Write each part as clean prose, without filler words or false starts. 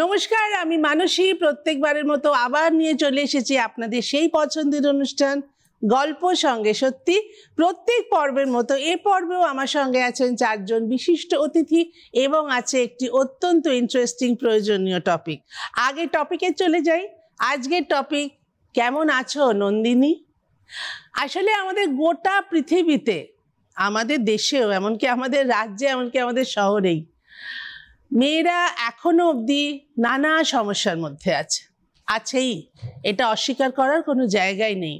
নমস্কার, আমি মানসী। প্রত্যেকবারের মতো আবার নিয়ে চলে এসেছি আপনাদের সেই পছন্দের অনুষ্ঠান গল্প সঙ্গে সত্যি। প্রত্যেক পর্বের মতো এ পর্বেও আমার সঙ্গে আছেন চারজন বিশিষ্ট অতিথি এবং আছে একটি অত্যন্ত ইন্টারেস্টিং প্রয়োজনীয় টপিক। আগে টপিকে চলে যাই। আজকের টপিক, কেমন আছো নন্দিনী? আসলে আমাদের গোটা পৃথিবীতে, আমাদের দেশেও, এমনকি আমাদের রাজ্যে, এমনকি আমাদের শহরেই মেয়েরা এখনো অবধি নানা সমস্যার মধ্যে আছেই। এটা অস্বীকার করার কোনো জায়গাই নেই।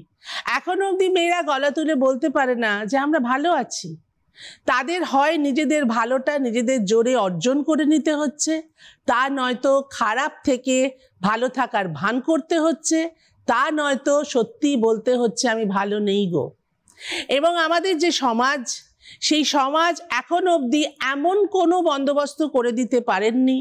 এখনো অবধি মেয়েরা গলা তুলে বলতে পারে না যে আমরা ভালো আছি। তাদের হয় নিজেদের ভালোটা নিজেদের জোরে অর্জন করে নিতে হচ্ছে, তা নয়তো খারাপ থেকে ভালো থাকার ভান করতে হচ্ছে, তা নয়তো সত্যি বলতে হচ্ছে আমি ভালো নেই গো। এবং আমাদের যে সমাজ, সেই সমাজ এখন অবধি এমন কোনো বন্দোবস্ত করে দিতে পারেননি।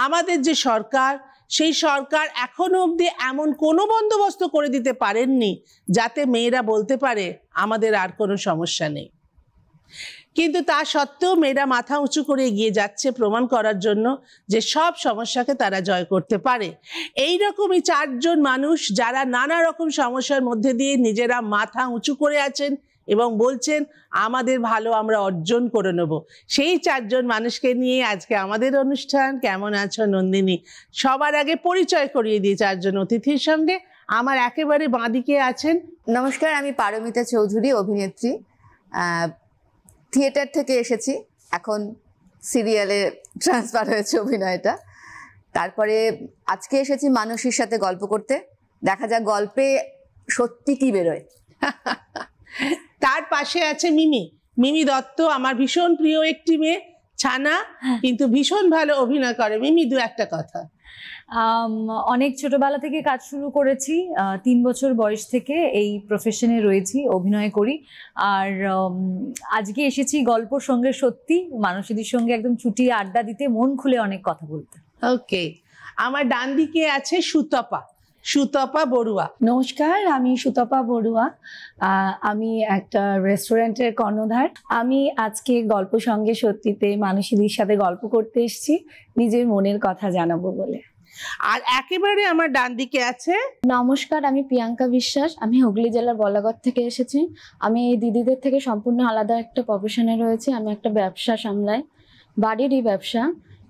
আমাদের যে সরকার, সেই সরকার এখনো অবধি এমন কোনো বন্দোবস্ত করে দিতে পারেননি যাতে মেয়েরা বলতে পারে আমাদের আর কোনো সমস্যা নেই। কিন্তু তা সত্ত্বেও মেয়েরা মাথা উঁচু করে এগিয়ে যাচ্ছে প্রমাণ করার জন্য যে সব সমস্যাকে তারা জয় করতে পারে। এই রকমই চারজন মানুষ যারা নানা রকম সমস্যার মধ্যে দিয়ে নিজেরা মাথা উঁচু করে আছেন এবং বলছেন আমাদের ভালো আমরা অর্জন করে নেব। সেই চারজন মানুষকে নিয়ে আজকে আমাদের অনুষ্ঠান কেমন আছো নন্দিনী। সবার আগে পরিচয় করিয়ে দিই চারজন অতিথির সঙ্গে। আমার একেবারে বাঁদিকে আছেন। নমস্কার, আমি পারমিতা চৌধুরী, অভিনেত্রী। থিয়েটার থেকে এসেছি, এখন সিরিয়ালে ট্রান্সফার হয়েছে অভিনয়টা। তারপরে আজকে এসেছি মানসীর সাথে গল্প করতে। দেখা যাক গল্পে সত্যি কি বেরোয়। তার পাশে আছে মিমি দত্ত, আমার ভীষণ প্রিয় একটি মেয়ে, ছানা, কিন্তু ভীষণ ভালো অভিনয় করে। মিমি, দু একটা কথা। অনেক ছোটবেলা থেকে কাজ শুরু করেছি, 3 বছর বয়স থেকে এই প্রফেশনে রয়েছি, অভিনয় করি। আর আজকে এসেছি গল্প সঙ্গে সত্যি, মানসীদের সঙ্গে একদম চুটিয়ে আড্ডা দিতে, মন খুলে অনেক কথা বলতে। ওকে, আমার ডান দিকে আছে সুতপা বড়ুয়া। নমস্কার, আমি সুতপা বড়ুয়া। আমি একটা রেস্টুরেন্টের কর্ণধার। আমি আজকে গল্প সঙ্গে সত্যিতে মানসীদের সাথে গল্প করতে এসেছি, নিজের মনের কথা জানাবো বলে। আর একেবারে আমার ডান দিকে আছে। নমস্কার, আমি প্রিয়াঙ্কা বিশ্বাস। আমি হুগলি জেলার বলাগড় থেকে এসেছি। আমি এই দিদিদের থেকে সম্পূর্ণ আলাদা একটা প্রফেশনে রয়েছে। আমি একটা ব্যবসা সামলাই, বাড়িরই ব্যবসা।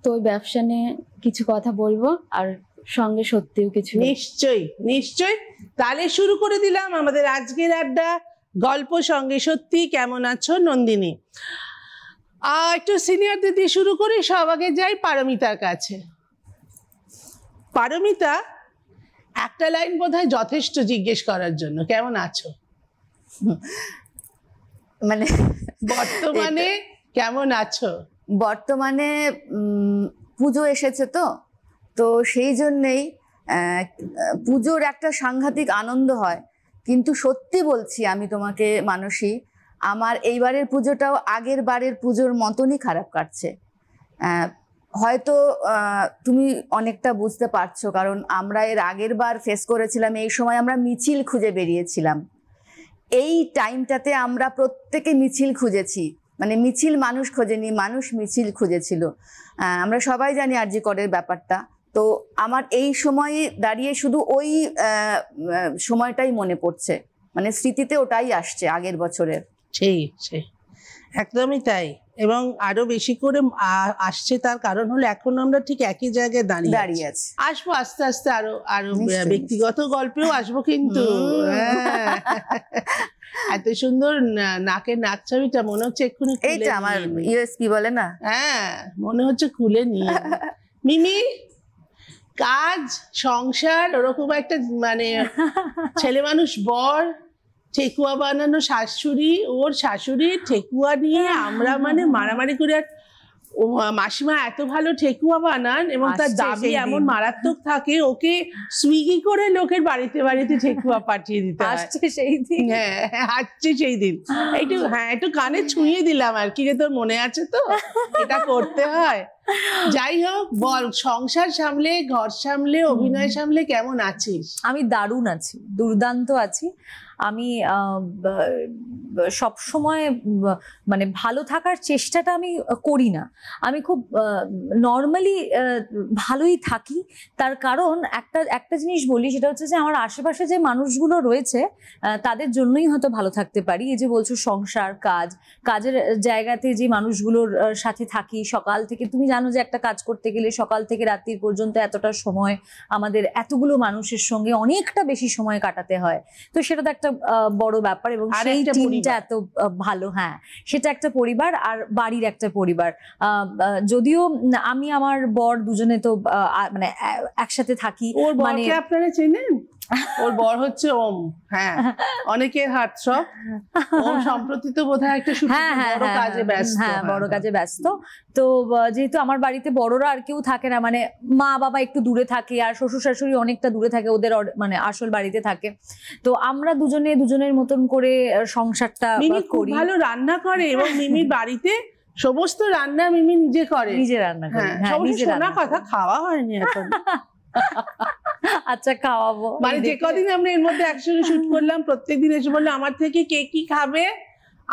তো ওই ব্যবসা নিয়ে কিছু কথা বলবো, আর সঙ্গে সত্যিও কিছু। নিশ্চয়ই। তাহলে শুরু করে দিলাম আমাদের আজকের আড্ডা গল্প সঙ্গে সত্যি। কেমন আছো নন্দিনী? একটু সিনিয়রদের দিয়ে শুরু করি। সব আগে যাই পারমিতার কাছে। পারমিতা, একটা লাইন বোধহয় যথেষ্ট জিজ্ঞেস করার জন্য। কেমন আছো মানে বর্তমানে? কেমন আছো বর্তমানে? পুজো এসেছে তো সেই জন্যেই পুজোর একটা সাংঘাতিক আনন্দ হয়। কিন্তু সত্যি বলছি আমি তোমাকে মানসী, আমার এইবারের পুজোটাও আগের বারের পুজোর মতনই খারাপ কাটছে। হয়তো তুমি অনেকটা বুঝতে পারছো, কারণ আমরা এর আগের বার ফেস করেছিলাম এই সময় আমরা মিছিল খুঁজে বেরিয়েছিলাম। এই টাইমটাতে আমরা প্রত্যেকে মিছিল খুঁজেছি, মানে মিছিল মানুষ খোঁজেনি, মানুষ মিছিল খুঁজেছিল। আমরা সবাই জানি আরজি করের ব্যাপারটা। তো আমার এই সময়ে দাঁড়িয়ে শুধু ওই সময়টাই মনে পড়ছে, মানে স্মৃতিতে ওটাই আসছে আগের বছরের। সেই একদমই তাই। এবং আরো বেশি করে আসছে, তার কারণ হলো এখন আমরা ঠিক একই জায়গায় দাঁড়িয়ে আছি। আসবো আস্তে আস্তে আরো ব্যক্তিগত গল্পেও আসবো, কিন্তু এত সুন্দর নাকের নাক ছবিটা মনে হচ্ছে এক্ষুনি এইটা আমার ইউএসপি বলে না, মনে হচ্ছে খুলে নিয়ে। মিমি, কাজ সংসার ওরকম একটা, মানে ছেলে মানুষ বর, ঠেকুয়া বানানো শাশুড়ি, ওর শাশুড়ির ঠেকুয়া নিয়ে আমরা মানে মারামারি করে। আর মাসিমা এত ভালো ঠেকুয়া বানান এবং তার দাবি এমন মারাত্মক থাকে, ওকে সুইগি করে লোকের বাড়িতে বাড়িতে ঠেকুয়া পাঠিয়ে দিতে আসছে সেই দিন। আসছে সেই দিন। একটু কানে ছুঁয়ে দিলাম আর কি, যে তোর মনে আছে তো, এটা করতে হয়। যাই হোক, বল, সংসার সামলে, ঘর সামলে, অভিনয় সামলে কেমন আছিস? আমি দারুণ আছি, দুর্দান্ত আছি। আমি সব সময় মানে ভালো থাকার চেষ্টাটা আমি করি না। আমি খুব নর্মালি ভালোই থাকি। তার কারণ একটা জিনিস বলি, সেটা হচ্ছে যে আমার আশেপাশে যে মানুষগুলো রয়েছে তাদের জন্যই হয়তো ভালো থাকতে পারি। এই যে বলছো সংসার, কাজের জায়গাতে যে মানুষগুলোর সাথে থাকি সকাল থেকে, তুমি জানো যে একটা কাজ করতে গেলে সকাল থেকে রাত্রি পর্যন্ত এতটা সময় আমাদের এতগুলো মানুষের সঙ্গে অনেকটা বেশি সময় কাটাতে হয়। তো সেটা তো একটা বড় ব্যাপার, এবং সেই টিমটা এত ভালো। হ্যাঁ, সেটা একটা পরিবার আর বাড়ির একটা পরিবার। যদিও আমি আমার বর দুজনে তো মানে একসাথে থাকি। ওর মানে বরকে আপনারা চেনেন? ওর বর হচ্ছে ওম। হ্যাঁ, অনেকের হাত সব। ওম সম্প্রতি তো বোধহয় একটা বড় কাজে ব্যস্ত। হ্যাঁ, বড় কাজে ব্যস্ত। তো যেহেতু আমার বাড়িতে বড়রা আর কেউ থাকে না, মানে মা বাবা একটু দূরে থাকে আর শ্বশুর শাশুড়ি অনেকটা দূরে থাকে, ওদের মানে আসল বাড়িতে থাকে। তো আমরা দুজনের মতন করে সংসারটা করি। ভালো রান্না করে, এবং মিমির বাড়িতে সমস্ত রান্না মিমি নিজে করে, নিজে রান্না করে। হ্যাঁ, নিজে রান্না কথা খাওয়া হয়নি এখন। আচ্ছা, খাওয়াবো। মানে যে কদিন আমরা এর মধ্যে একসঙ্গে শুট করলাম, প্রত্যেকদিন এসে বললো আমার থেকে কে কি খাবে।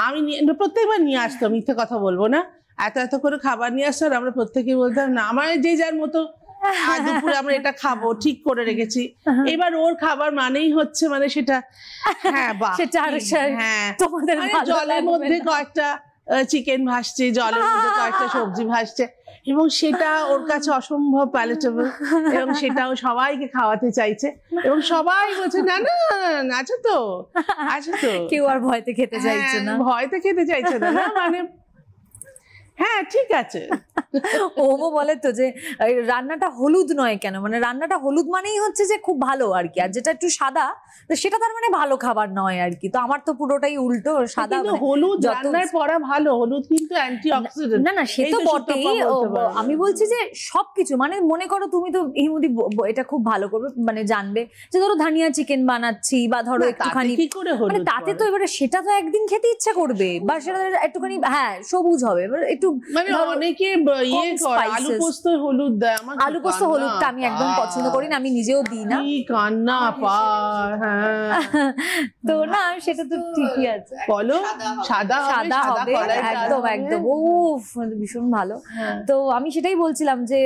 আমি প্রত্যেকবার নিয়ে আসতাম, মিথ্যে কথা বলবো না, এত করে খাবার নিয়ে আসতাম। আমরা প্রত্যেকে বলতাম না, আমার যে যার মতো দুপুরে আমরা এটা খাবো ঠিক করে রেখেছি। এবার ওর খাবার মানেই হচ্ছে মানে সেটা, হ্যাঁ বাহ, হ্যাঁ, তোমাদের জলের মধ্যে কয়েকটা চিকেন ভাসছে, জলের মধ্যে কয়েকটা সবজি ভাসছে, এবং সেটা ওর কাছে অসম্ভব প্যালেটেবল, এবং সেটাও সবাইকে খাওয়াতে চাইছে, এবং সবাই বলছে না না আছে তো, কেউ আর ভয়তে খেতে চাইছে না, ভয়তে খেতে চাইছে না, মানে হ্যাঁ ঠিক আছে। ওমও বলে তো যে রান্নাটা হলুদ নয় কেন, মানে রান্নাটা হলুদ মানেই হচ্ছে যে খুব ভালো আর কি, আর যেটা একটু সাদা সেটা তার মানে ভালো খাবার নয় আর কি। তো আমার তো পুরোটাই উল্টো, সাদা হলুদ রান্নায় পড়া ভালো, হলুদ কিন্তু অ্যান্টিঅক্সিডেন্ট। না সে তো বটেই, আমি বলছি যে সবকিছু মানে মনে করো তুমি তো হিমুদি এটা খুব ভালো করবে, মানে জানবে যে ধরো ধানিয়া চিকেন বানাচ্ছি বা ধরো একটুখানি, মানে তাতে তো এবারে সেটা তো একদিন খেতে ইচ্ছা করবে, বা সেটা একটুখানি হ্যাঁ সবুজ হবে, একটু মানে অনেকে আলু পোস্ত হলুদ দেয়, আমার আলু পোস্ত হলুদটা আমি একদম পছন্দ করি না, আমি নিজেও দিই না। কান্না পায়, হ্যাঁ। তো না সেটা তো ঠিকই আছে, বলো সাদা হবে, একদম একদম, উফ ভীষণ ভালো। তো আমি সেটাই বলছিলাম যে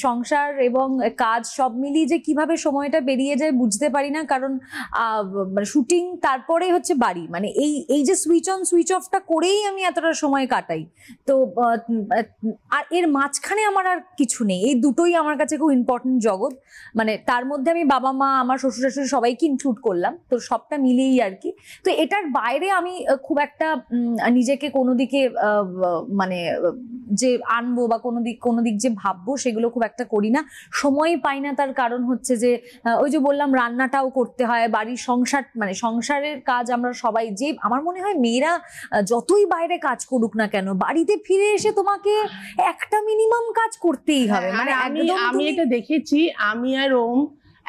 সংসার এবং কাজ সব মিলিয়ে যে কিভাবে সময়টা বেরিয়ে যায় বুঝতে পারি না, কারণ শুটিং তারপরে হচ্ছে বাড়ি, মানে এই যে সুইচ অন সুইচ অফটা করেই আমি এতটা সময় কাটাই। তো আর এর মাঝখানে আমার আর কিছু নেই, এই দুটোই আমার কাছে খুব ইম্পর্টেন্ট জগৎ। মানে তার মধ্যে আমি বাবা মা আমার শ্বশুর শাশুড়ি সবাইকে ইনক্লুড করলাম, তো সবটা মিলিয়েই আর কি। তো এটার বাইরে আমি খুব একটা নিজেকে কোনো দিকে মানে যে আনবো বা কোনো দিক যে ভাববো সেগুলো খুব একটা করি না, সময় পাই না। তার কারণ হচ্ছে যে ওই যে বললাম রান্নাটাও করতে হয়, বাড়ির সংসার মানে সংসারের কাজ আমরা সবাই, যে আমার মনে হয় মেয়েরা যতই বাইরে কাজ করুক না কেন বাড়িতে ফিরে এসে তোমাকে একটা মিনিমাম কাজ করতেই হবে। মানে আমি এটা দেখেছি, আমি আর ওম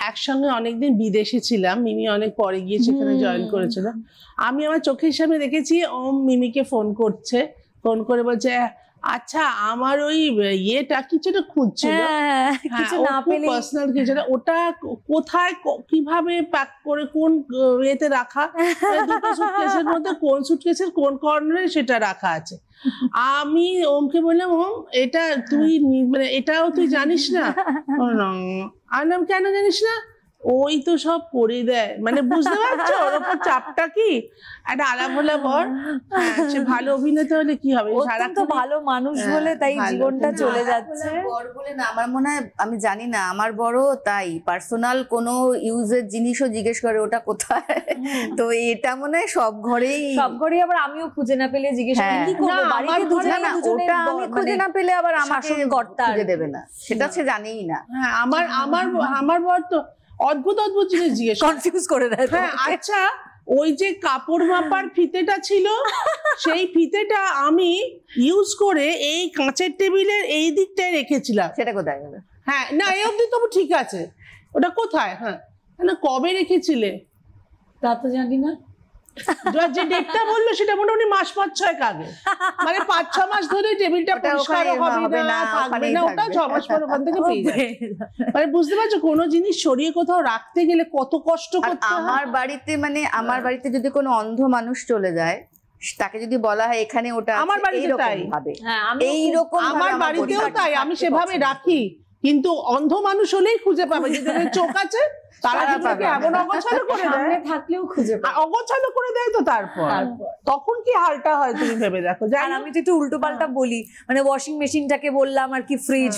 একসঙ্গে অনেকদিন বিদেশে ছিলাম, মিমি অনেক পরে গিয়ে সেখানে জয়েন করেছিল। আমি আমার চোখের সামনে দেখেছি ওম মিমিকে ফোন করছে, ফোন করে বলছে আচ্ছা আমার ওই ইয়েটা কিছুটা খুঁজছিল, পার্সোনাল কিছু, ওটা কোথায় কিভাবে প্যাক করে কোন ইয়েতে রাখা, দুটো সুটকেসের মধ্যে কোন সুটকেসের কোন কর্নারে সেটা রাখা আছে। আমি ওমকে বললাম ওম এটা তুই মানে এটাও তুই জানিস না? আমি কেন জানিস না? ওই তো সব করে দেয়, মানে বুঝতে পারছো ওর উপর চাপটা কি। একটা আলাভোলা বর, সে ভালো অভিনেতা হলে কি হবে, তো ভালো মানুষ বলে তাই জীবনটা চলে যাচ্ছে। বর বলে না, আমার মনে হয়, আমি জানি না, আমার বড় তাই পার্সোনাল কোনো ইউজের জিনিসও জিজ্ঞেস করে ওটা কোথায়। তো এটা মনে হয় সব ঘরেই আবার আমিও খুঁজে না পেলে জিজ্ঞেস করি কি করব, বাড়িতে দুজনে আমি খুঁজে না পেলে আবার আমাকে খুঁজে দেবে না, সেটা সে জানেই না। হ্যাঁ, আমার বর তো অদ্ভুত জিনিস জিজ্ঞেস কনফিউজ করে দেয়। হ্যাঁ, আচ্ছা ওই যে কাপড় মাপার ফিতেটা ছিল, সেই ফিতেটা আমি ইউজ করে এই কাঁচের টেবিলের এই দিকটায় রেখেছিলাম, সেটা কোথায় গেল? হ্যাঁ না এই অবধি তবু ঠিক আছে, ওটা কোথায়? হ্যাঁ না কবে রেখেছিলে? তা তো জানি না। যে ডেটটা বললো সেটা মোটামুটি মাস 5-6 আগে, মানে 5-6 মাস ধরে টেবিলটা ওটা পরিষ্কার ওখানে হবে না, থাকবে ওখানেই না, ওটা থাকবে। 6 মাস পর ওখান থেকে পেয়ে যাবে। মানে বুঝতে পারছো কোনো জিনিস সরিয়ে কোথাও রাখতে গেলে কত কষ্ট আর করতে হয়। আমার বাড়িতে মানে আমার বাড়িতে যদি কোনো অন্ধ মানুষ চলে যায়, তাকে যদি বলা হয় এখানে ওটা আমার বাড়িতে তাই। ভাবে হ্যাঁ, এইরকম আমার বাড়িতেও তাই, আমি সেভাবে রাখি, কিন্তু অন্ধ মানুষ হলেই খুঁজে পাবে, যাদের চোখ আছে তারা তারা কিন্তু পাবে। এমন অগোছালো করে দেয়, সামনে থাকলেও খুঁজে পাই। অগোছালো করে দেয় তো তারপর তখন কি হালটা হয় তুমি ভেবে দেখো। আর আমি তো একটু উল্টো পাল্টা বলি, মানে ওয়াশিং মেশিনটাকে বললাম আর কি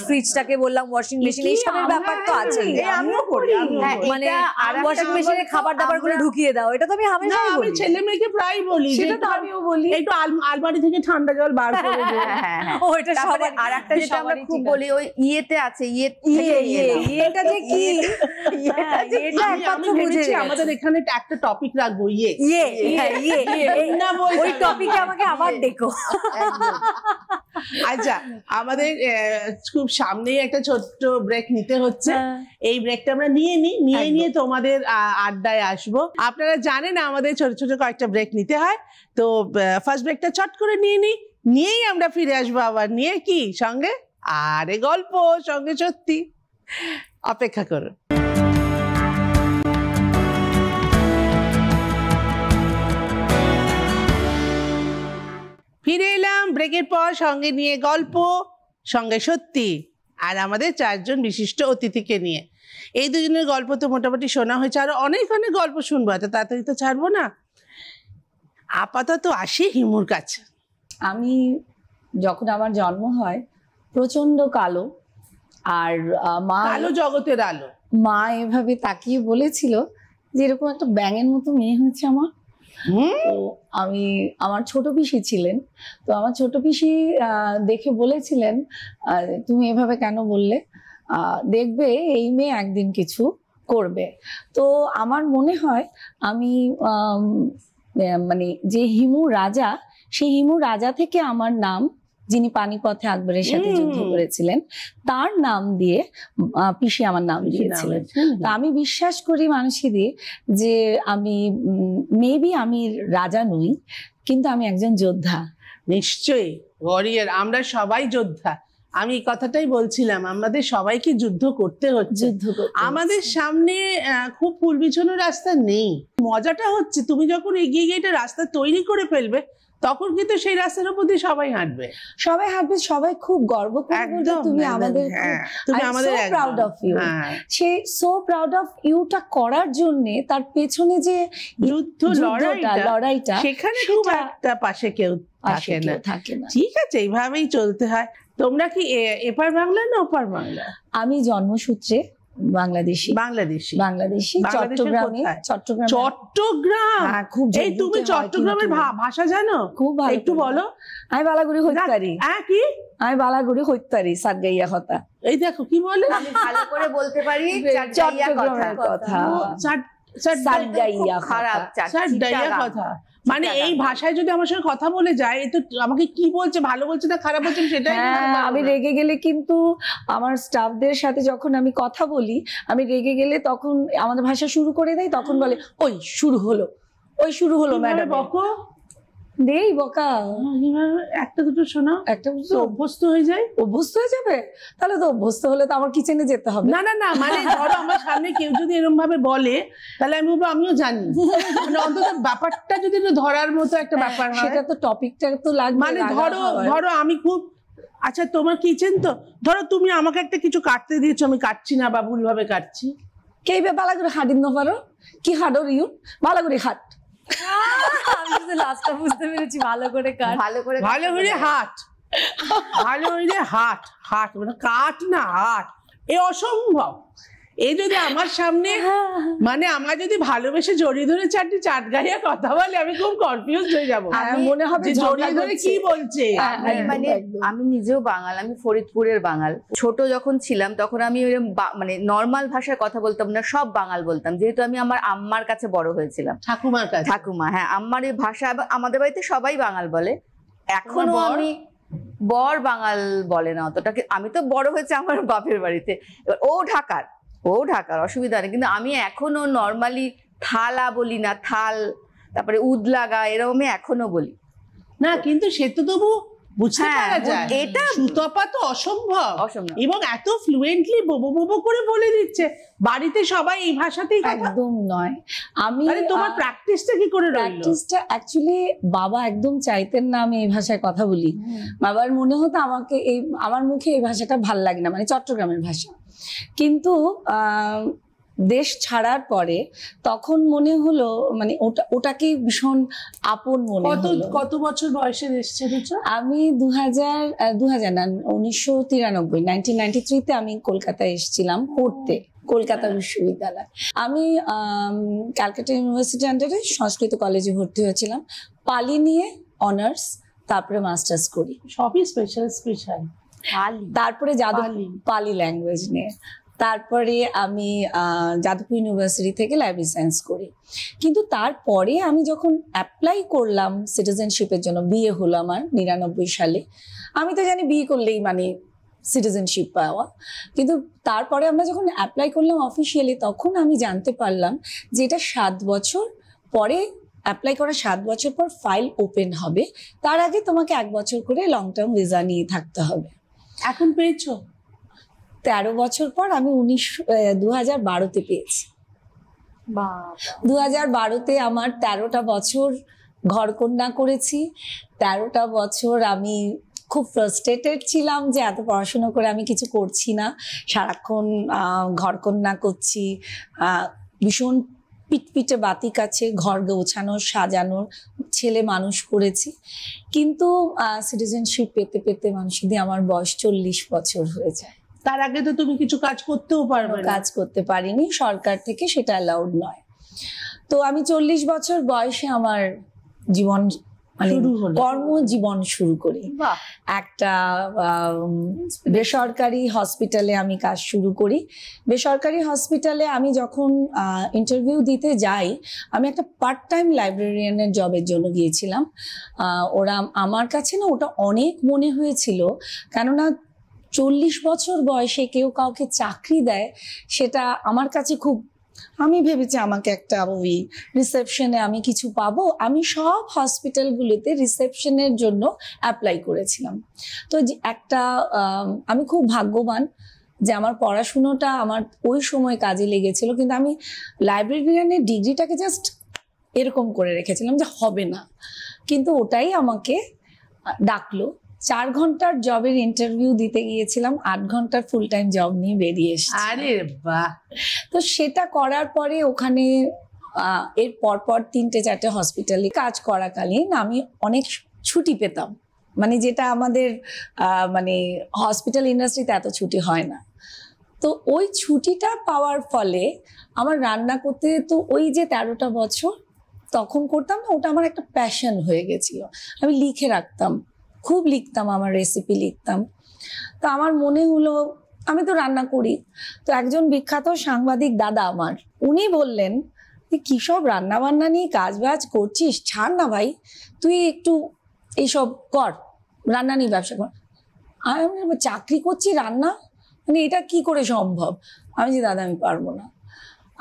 ফ্রিজটাকে বললাম ওয়াশিং মেশিন, এইসবের ব্যাপার তো আছেই। আমিও করি, হ্যাঁ, মানে এটা আরেকটা ওয়াশিং মেশিনে ব্যাপার খাবার দাবার গুলো আমরা- ঢুকিয়ে দাও, এটা তো আমি না হামেশাই আমি বলি। ছেলে মেয়েকে প্রায় বলি সেটা যে তো আমিও বলি। একটু আলমারি থেকে ঠান্ডা জল বার করে দে। হ্যাঁ, হ্যাঁ। ও এটা তারপরে সবার আরেকটা যেটা আমরা সবারই খুব ঠিক বলি, ওই ইয়েতে আছে, এটা যে কি ইয়েটা যে কি? এটা আমি একমাত্র বুঝে ভেবেছি গেছে। আমাদের এখানে একটা টপিক রাখবো, এই না বলতে ওই হবে। টপিকে আমাকে আবার ডেকো। একদম। আচ্ছা আমাদের খুব সামনেই একটা ছোট্ট ব্রেক নিতে হচ্ছে, এই ব্রেকটা আমরা নিয়ে তোমাদের আড্ডায় আসবো। আপনারা জানেন আমাদের ছোট ছোট কয়েকটা ব্রেক নিতে হয়, তো ফার্স্ট ব্রেকটা চট করে নিয়েই আমরা ফিরে আসবো আবার নিয়ে কি সঙ্গে আরে গল্প সঙ্গে সত্যি। অপেক্ষা করুন। ফিরে এলাম ব্রেকের পর, সঙ্গে নিয়ে গল্প সঙ্গে সত্যি, আর আমাদের 4 জন বিশিষ্ট অতিথিকে নিয়ে। এই দুজনের গল্প তো মোটামুটি শোনা হয়েছে, আরো অনেক অনেক গল্প শুনবো, এত তাড়াতাড়ি তো ছাড়বো না। আপাতত আসি হিমুর কাছে। আমি যখন আমার জন্ম হয় প্রচন্ড কালো, আর মা আলো জগতের আলো। মা এভাবে তাকিয়ে বলেছিল যে এরকম একটা ব্যাঙের মতো মেয়ে হয়েছে আমার। তো আমার ছোট পিসি ছিলেন, তো আমার ছোট পিসি দেখে বলেছিলেন তুমি এভাবে কেন বললে, দেখবে এই মেয়ে একদিন কিছু করবে। তো আমার মনে হয় আমি মানে যে হিমু রাজা, সেই হিমু রাজা থেকে আমার নাম, যিনি পানিপথে আকবরের সাথে যুদ্ধ করেছিলেন, তার নাম দিয়ে পিসি আমার নাম দিয়েছিলেন। তা আমি বিশ্বাস করি মানসী দি যে আমি মেবি আমি রাজা নই, কিন্তু আমি একজন যোদ্ধা। নিশ্চয়ই ওয়ারিয়ার, আমরা সবাই যোদ্ধা। আমি এই কথাটাই বলছিলাম, আমাদের সবাইকে যুদ্ধ করতে হচ্ছে। আমাদের সামনে খুব ফুল বিছানো রাস্তা নেই। মজাটা হচ্ছে তুমি যখন এগিয়ে গিয়ে এটা রাস্তা তৈরি করে ফেলবে, তখন কিন্তু সেই রাস্তার উপর দিয়ে সবাই হাঁটবে, সবাই খুব গর্ব করবে তুমি আমাদের, তুমি আমাদের প্রাউড অফ ইউ। সে সো প্রাউড অফ ইউটা করার জন্য তার পেছনে যে লড়াইটা, সেখানে খুব একটা পাশে কেউ থাকে না। ঠিক আছে, এইভাবেই চলতে হয়। তোমরা কি এপার বাংলা না ওপার বাংলা? আমি জন্মসূত্রে বাংলাদেশি। চট্টগ্রাম। খুব। এই তুমি চট্টগ্রামের ভাষা জানো? খুব ভালো। একটু বলো। আমি বালাগুড়ি হইতারি। কি? আমি বালাগুড়ি হইতারি সাতগাইয়া কথা। এই দেখো কি বলে, আমি ভালো করে বলতে পারি চট্টগ্রামের কথা। খারাপ কথা, মানে এই ভাষায় যদি আমার সঙ্গে কথা বলে যায়, তো আমাকে কি বলছে, ভালো বলছে না খারাপ বলছে সেটাই। আমি রেগে গেলে কিন্তু আমার স্টাফদের সাথে যখন আমি কথা বলি, আমি রেগে গেলে তখন আমাদের ভাষা শুরু করে দেয়, তখন বলে ওই শুরু হলো ম্যাডাম। বকো দেই বকা, একটা দুটো শোনা, একটা অভ্যস্ত হয়ে যাবে। তাহলে তো অভ্যস্ত হলে তো আমার কিচেনে যেতে হবে। না, মানে ধরো আমার সামনে কেউ যদি এরকম ভাবে বলে, তাহলে আমি বলবো আমিও জানি, মানে অন্তত ব্যাপারটা যদি ধরার মতো একটা ব্যাপার হয়, সেটা তো টপিকটা তো লাগবে। মানে ধরো আমি খুব, আচ্ছা তোমার কিচেন তো, ধরো তুমি আমাকে একটা কিছু কাটতে দিয়েছো, আমি কাটছি না বা ভুল ভাবে কাটছি, কে বালা করে হাঁটিন না পারো, কি হাডো রিউ বালা করে হাট। আমি লাস্টটা বুঝতে পেরেছি, ভালো করে কাট, ভালো করে হাট, হাট মানে কাট না হাট, এ অসম্ভব। এই যদি আমার সামনে, মানে আমার যদি ভালোবেসে জড়িয়ে ধরে চাট গাইয়া কথা বলে, আমি খুব কনফিউজ হয়ে যাবো, মনে হবে জড়িয়ে ধরে কি বলছে। মানে আমি নিজেও বাঙাল, আমি ফরিদপুরের বাঙাল। ছোট যখন ছিলাম তখন আমি মানে নর্মাল ভাষায় কথা বলতাম না, সব বাঙাল বলতাম, যেহেতু আমি আমার আম্মার কাছে বড় হয়েছিলাম, ঠাকুমা। হ্যাঁ, আম্মার এই ভাষা, আমাদের বাড়িতে সবাই বাঙাল বলে। এখনো আমি বর বাঙাল বলে না অতটা, আমি তো বড় হয়েছে আমার বাপের বাড়িতে, এবার ও ঢাকার অসুবিধা নেই, কিন্তু আমি এখনো নর্মালি থালা বলি না, তারপরে উদ লাগা, এরকমই এখনো বলি। না কিন্তু সে তো তবু বুঝতে হ্যাঁ, পারা যায়। এটা সুতপা তো অসম্ভব, অসম্ভব। এবং এত ফ্লুয়েন্টলি বোবো বোবো করে বলে দিচ্ছে। বাড়িতে সবাই এই ভাষাতেই কথা? একদম নয়। আমি মানে তোমার প্র্যাকটিসটা কি করে রইলো? প্র্যাকটিসটা অ্যাকচুয়ালি বাবা একদম চাইতেন না আমি এই ভাষায় কথা বলি। বাবার মনে হতো আমাকে আমার মুখে এই ভাষাটা ভাল লাগে না, মানে চট্টগ্রামের ভাষা। কিন্তু দেশ ছাড়ার পরে তখন মনে হলো মানে ওটাকে ভীষণ আপন মনে হলো। কত বছর বয়সে এসেছে? আমি 1993-তে আমি কলকাতায় এসেছিলাম পড়তে, কলকাতা বিশ্ববিদ্যালয়। আমি ক্যালকাটা ইউনিভার্সিটি আন্ডারে সংস্কৃত কলেজে ভর্তি হয়েছিলাম, পালি নিয়ে অনার্স, তারপরে মাস্টার্স করি। সবই স্পেশাল। তারপরে পালি ল্যাঙ্গুয়েজ নিয়ে, তারপরে আমি যাদবপুর ইউনিভার্সিটি থেকে লাইব্রেরি সায়েন্স করি। কিন্তু তারপরে আমি যখন অ্যাপ্লাই করলাম সিটিজেনশিপের জন্য, বিয়ে হলো আমার 99 সালে। আমি তো জানি বিয়ে করলেই মানে সিটিজেনশিপ পাওয়া, কিন্তু তারপরে আমরা যখন অ্যাপ্লাই করলাম অফিসিয়ালি, তখন আমি জানতে পারলাম যে এটা 7 বছর পরে, অ্যাপ্লাই করার 7 বছর পর ফাইল ওপেন হবে। তার আগে তোমাকে 1 বছর করে লং টার্ম ভিসা নিয়ে থাকতে হবে। এখন পেয়েছো? 13 বছর পর আমি 2012-তে পেয়েছি। 2012-তে আমার 13টা বছর ঘরকন্যা করেছি। 13টা বছর আমি খুব ফ্রাস্ট্রেটেড ছিলাম যে এত পড়াশোনা করে আমি কিছু করছি না, সারাক্ষণ ঘরকন্যা করছি, ভীষণ পিটপিটে বাতি কাছে ঘর গোছানোর সাজানোর, ছেলে মানুষ করেছি। কিন্তু সিটিজেনশিপ পেতে পেতে মানুষদের আমার বয়স 40 বছর হয়ে যায়। তার আগে তো তুমি কিছু কাজ করতেও পারবে না। কাজ করতে পারিনি, সরকার থেকে সেটা অ্যালাউড নয়। তো আমি 40 বছর বয়সে আমার জীবন মানে কর্মজীবন শুরু করি। একটা বেসরকারি হসপিটালে আমি কাজ শুরু করি। বেসরকারি হসপিটালে আমি যখন ইন্টারভিউ দিতে যাই, আমি একটা পার্ট টাইম লাইব্রেরিয়ানের জবের জন্য গিয়েছিলাম। ওরা আমার কাছে না ওটা অনেক মনে হয়েছিল, কেননা 40 বছর বয়সে কেউ কাউকে চাকরি দেয়, সেটা আমার কাছে খুব, আমি ভেবেছি আমাকে একটা ওই রিসেপশনে আমি কিছু পাবো। আমি সব হসপিটালগুলোতে রিসেপশনের জন্য অ্যাপ্লাই করেছিলাম। তো একটা আমি খুব ভাগ্যবান যে আমার পড়াশুনোটা আমার ওই সময় কাজে লেগেছিল, কিন্তু আমি লাইব্রেরিয়ানের ডিগ্রিটাকে জাস্ট এরকম করে রেখেছিলাম যে হবে না। কিন্তু ওটাই আমাকে ডাকলো। 4 ঘন্টার জবের ইন্টারভিউ দিতে গিয়েছিলাম, 8 ঘন্টার ফুল টাইম জব নিয়ে বেরিয়ে এসেছি। আরে বাহ! তো সেটা করার পরে ওখানে এর পরপর 3-4টে হসপিটালে কাজ করাকালীন আমি অনেক ছুটি পেতাম, মানে যেটা আমাদের মানে হসপিটাল ইন্ডাস্ট্রিতে এত ছুটি হয় না। তো ওই ছুটিটা পাওয়ার ফলে আমার রান্না করতে, তো ওই যে 13টা বছর তখন করতাম না, ওটা আমার একটা প্যাশন হয়ে গেছিল। আমি লিখে রাখতাম, খুব লিখতাম, আমার রেসিপি লিখতাম। তো আমার মনে হলো আমি তো রান্না করি। তো একজন বিখ্যাত সাংবাদিক দাদা আমার, উনি বললেন তুই কী সব রান্না বান্না নিয়ে কাজ বাজ করছিস, ছাড় না ভাই, তুই একটু এইসব কর, রান্না নিয়ে ব্যবসা কর। আমি চাকরি করছি রান্না, মানে এটা কি করে সম্ভব? আমি যে দাদা আমি পারবো না,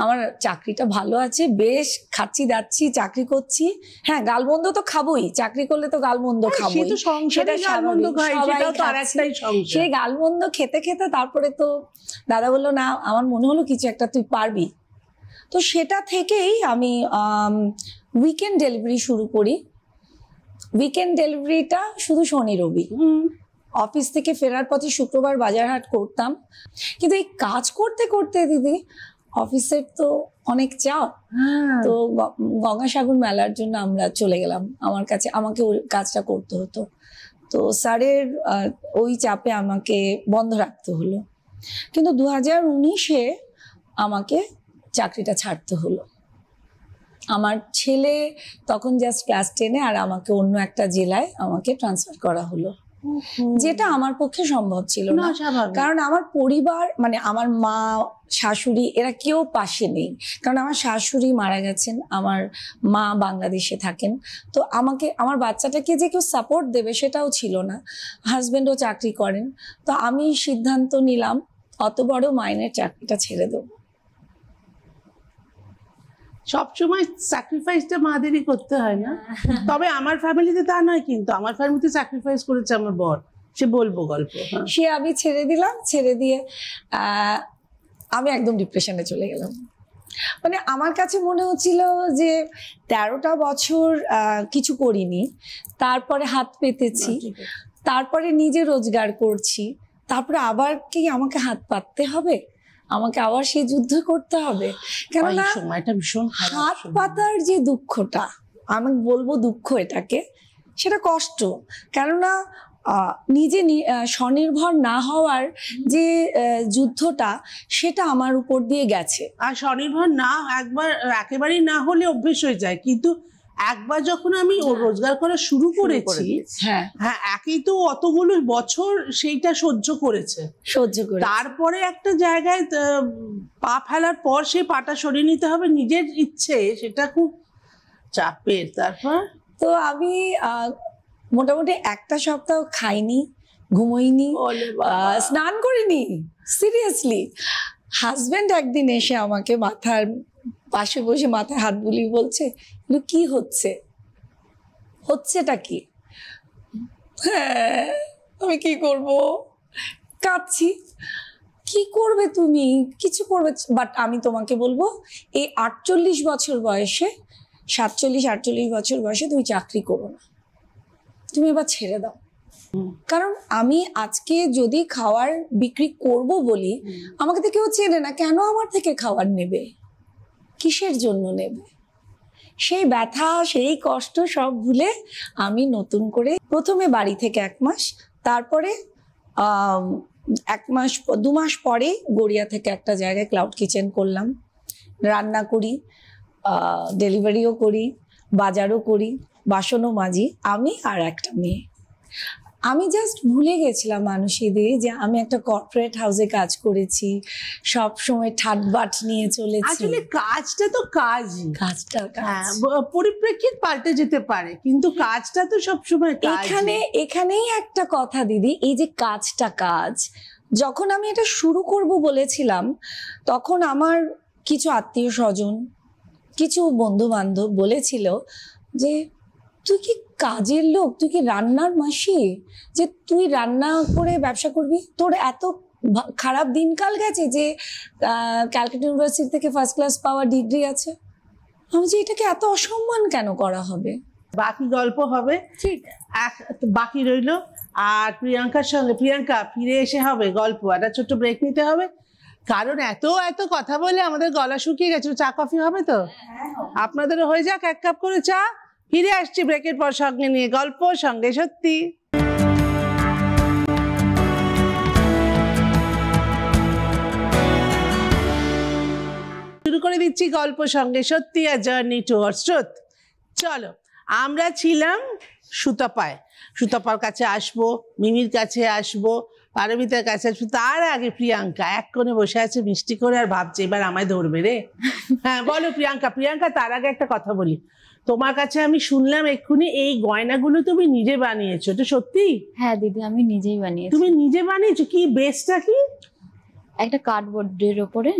আমার চাকরিটা ভালো আছে, বেশ খাচ্ছি দাচ্ছি, চাকরি করছি। হ্যাঁ, গালমন্দ তো খাবোই, চাকরি করলে তো গালমন্দ খাবোই, সেটা স্বাভাবিক, সবাই খাচ্ছে। সেই গালমন্দ খেতে খেতে তারপরে তো দাদা বললো না, আমার মনে হলো কিছু একটা তুই পারবি। তো সেটা থেকেই আমি উইকেন্ড ডেলিভারি শুরু করি। উইকেন্ড ডেলিভারিটা শুধু শনি রবি, অফিস থেকে ফেরার পথে শুক্রবার বাজারহাট করতাম। কিন্তু এই কাজ করতে করতে দিদি, অফিসের তো অনেক চাপ, তো গঙ্গাসাগর মেলার জন্য আমরা চলে গেলাম। আমাকে ওই কাজটা করতে হতো। তো স্যারের ওই চাপে আমাকে বন্ধ রাখতে হলো। কিন্তু 2019-এ আমাকে চাকরিটা ছাড়তে হলো। আমার ছেলে তখন জাস্ট ক্লাস 10-এ, আর আমাকে অন্য একটা জেলায় আমাকে ট্রান্সফার করা হলো, যেটা আমার পক্ষে সম্ভব ছিল না। কারণ আমার পরিবার, মানে আমার মা শাশুড়ি, এরা কেউ পাশে নেই। কারণ আমার শাশুড়ি মারা গেছেন, আমার মা বাংলাদেশে থাকেন। তো আমাকে, আমার বাচ্চাটাকে যে কেউ সাপোর্ট দেবে সেটাও ছিল না। হাজবেন্ডও চাকরি করেন। তো আমি সিদ্ধান্ত নিলাম অত বড় মাইনের চাকরিটা ছেড়ে দেবো। সবসময় স্যাক্রিফাইসটা মাদেরই করতে হয় না? তবে আমার ফ্যামিলিতে তা নয়, কিন্তু আমার ফ্যামিলিতে স্যাক্রিফাইস করেছে আমার বর। সে বলবো গল্প। সে আমি ছেড়ে দিলাম, ছেড়ে দিয়ে আমি একদম ডিপ্রেশনে চলে গেলাম। মানে আমার কাছে মনে হচ্ছিল যে 13টা বছর কিছু করিনি, তারপরে হাত পেতেছি, তারপরে নিজে রোজগার করছি, তারপরে আবার কি আমাকে হাত পাততে হবে, আমাকে আবার সেই যুদ্ধ করতে হবে? কেননা সময়টা ভীষণ হাত পাতার যে দুঃখটা, আমি বলবো দুঃখ এটাকে, সেটা কষ্ট। কেননা নিজে স্বনির্ভর না হওয়ার যে যুদ্ধটা, সেটা আমার উপর দিয়ে গেছে। আর স্বনির্ভর না একেবারেই না হলে অভ্যেস হয়ে যায়, কিন্তু একবার যখন আমি রোজগার করা শুরু করেছি, হ্যাঁ, একই তো অতগুলো বছর সেইটা সহ্য করে তারপরে একটা জায়গায় পা ফেলার পর সেই পাটা সরিয়ে নিতে হবে নিজের ইচ্ছে, সেটা খুব চাপের। তারপর তো আমি মোটামুটি একটা সপ্তাহ খাইনি, ঘুমোইনি, স্নান করিনি, সিরিয়াসলি। হাজবেন্ড একদিন এসে আমাকে মাথার পাশে বসে মাথায় হাত বুলিয়ে বলছে, কি হচ্ছেটা কি? হ্যাঁ, আমি কি করব, কাঁদছি। কি করবে তুমি? কিছু করবে, বাট আমি তোমাকে বলবো, এই 48 বছর বয়সে, 47-48 বছর বয়সে তুমি চাকরি করো না, তুমি এবার ছেড়ে দাও। কারণ আমি আজকে যদি খাওয়ার বিক্রি করব বলি, আমাকে তো কেউ চেনে না, কেন আমার থেকে খাবার নেবে, কিসের জন্য নেবে? সেই ব্যথা, সেই কষ্ট সব ভুলে আমি নতুন করে প্রথমে বাড়ি থেকে 1 মাস, তারপরে 2 মাস পরে গড়িয়া থেকে একটা জায়গায় ক্লাউড কিচেন করলাম। রান্না করি, ডেলিভারিও করি, বাজারও করি, বাসনও মাজি, আমি আর একটা মেয়ে। আমি জাস্ট ভুলে গেছিলাম মানুষীদের যে আমি একটা কর্পোরেট হাউসে কাজ করেছি, সব সময় ঠাটবাট নিয়ে চলেছি। আসলে কাজটা তো কাজই, কাজটা পরিপ্রেক্ষিত পাল্টে যেতে পারে, কিন্তু কাজটা তো সবসময় কাজ। এখানেই একটা কথা দিদি, এই যে কাজটা কাজ, যখন আমি এটা শুরু করব বলেছিলাম, তখন আমার কিছু আত্মীয় স্বজন, কিছু বন্ধু বান্ধব বলেছিল যে তুই কি কাজের লোক, তুই কি রান্নার মাসি, যে তুই রান্না করে ব্যবসা করবি? তোর এত খারাপ দিনকাল গেছে যে ক্যালকাটা ইউনিভার্সিটি থেকে ফার্স্ট ক্লাস পাওয়া ডিগ্রি আছে। আমি যে এটাকে এত অসম্মান কেন করা হবে? বাকি গল্প হবে, ঠিক বাকি রইলো। আর প্রিয়াঙ্কার সঙ্গে, প্রিয়াঙ্কা ফিরে এসে হবে গল্প, একটা ছোট্ট ব্রেক নিতে হবে, কারণ এত কথা বলে আমাদের গলা শুকিয়ে গেছে। চা কফি হবে তো? আপনাদেরও হয়ে যাক 1 কাপ করে চা। ফিরে আসছি ব্রেকের পর সঙ্গে নিয়ে গল্প সঙ্গে সত্যি। শুরু করে দিচ্ছি গল্প সঙ্গে সত্যি, আর জার্নি টুয়ার্ডস ট্রুথ। চলো, আমরা ছিলাম সুতপায়, সুতপার কাছে আসবো, মিমির কাছে আসবো, পারমিতার কাছে আসবো। তার আগে প্রিয়াঙ্কা এক কোণে বসে আছে মিষ্টি করে, আর ভাবছে এবার আমায় ধরবে রে। হ্যাঁ বলো প্রিয়াঙ্কা, তার আগে একটা কথা বলি। তোমার কাছে আমি শুনলাম এক্ষুনি এই গয়নাগুলো তুমি নিজে বানিয়েছো, এটা সত্যি? হ্যাঁ দিদি, আমি নিজেই বানিয়েছি। তুমি নিজে বানিয়েছো? কি বেসটা কি? একটা কার্ডবোর্ডের ওপরে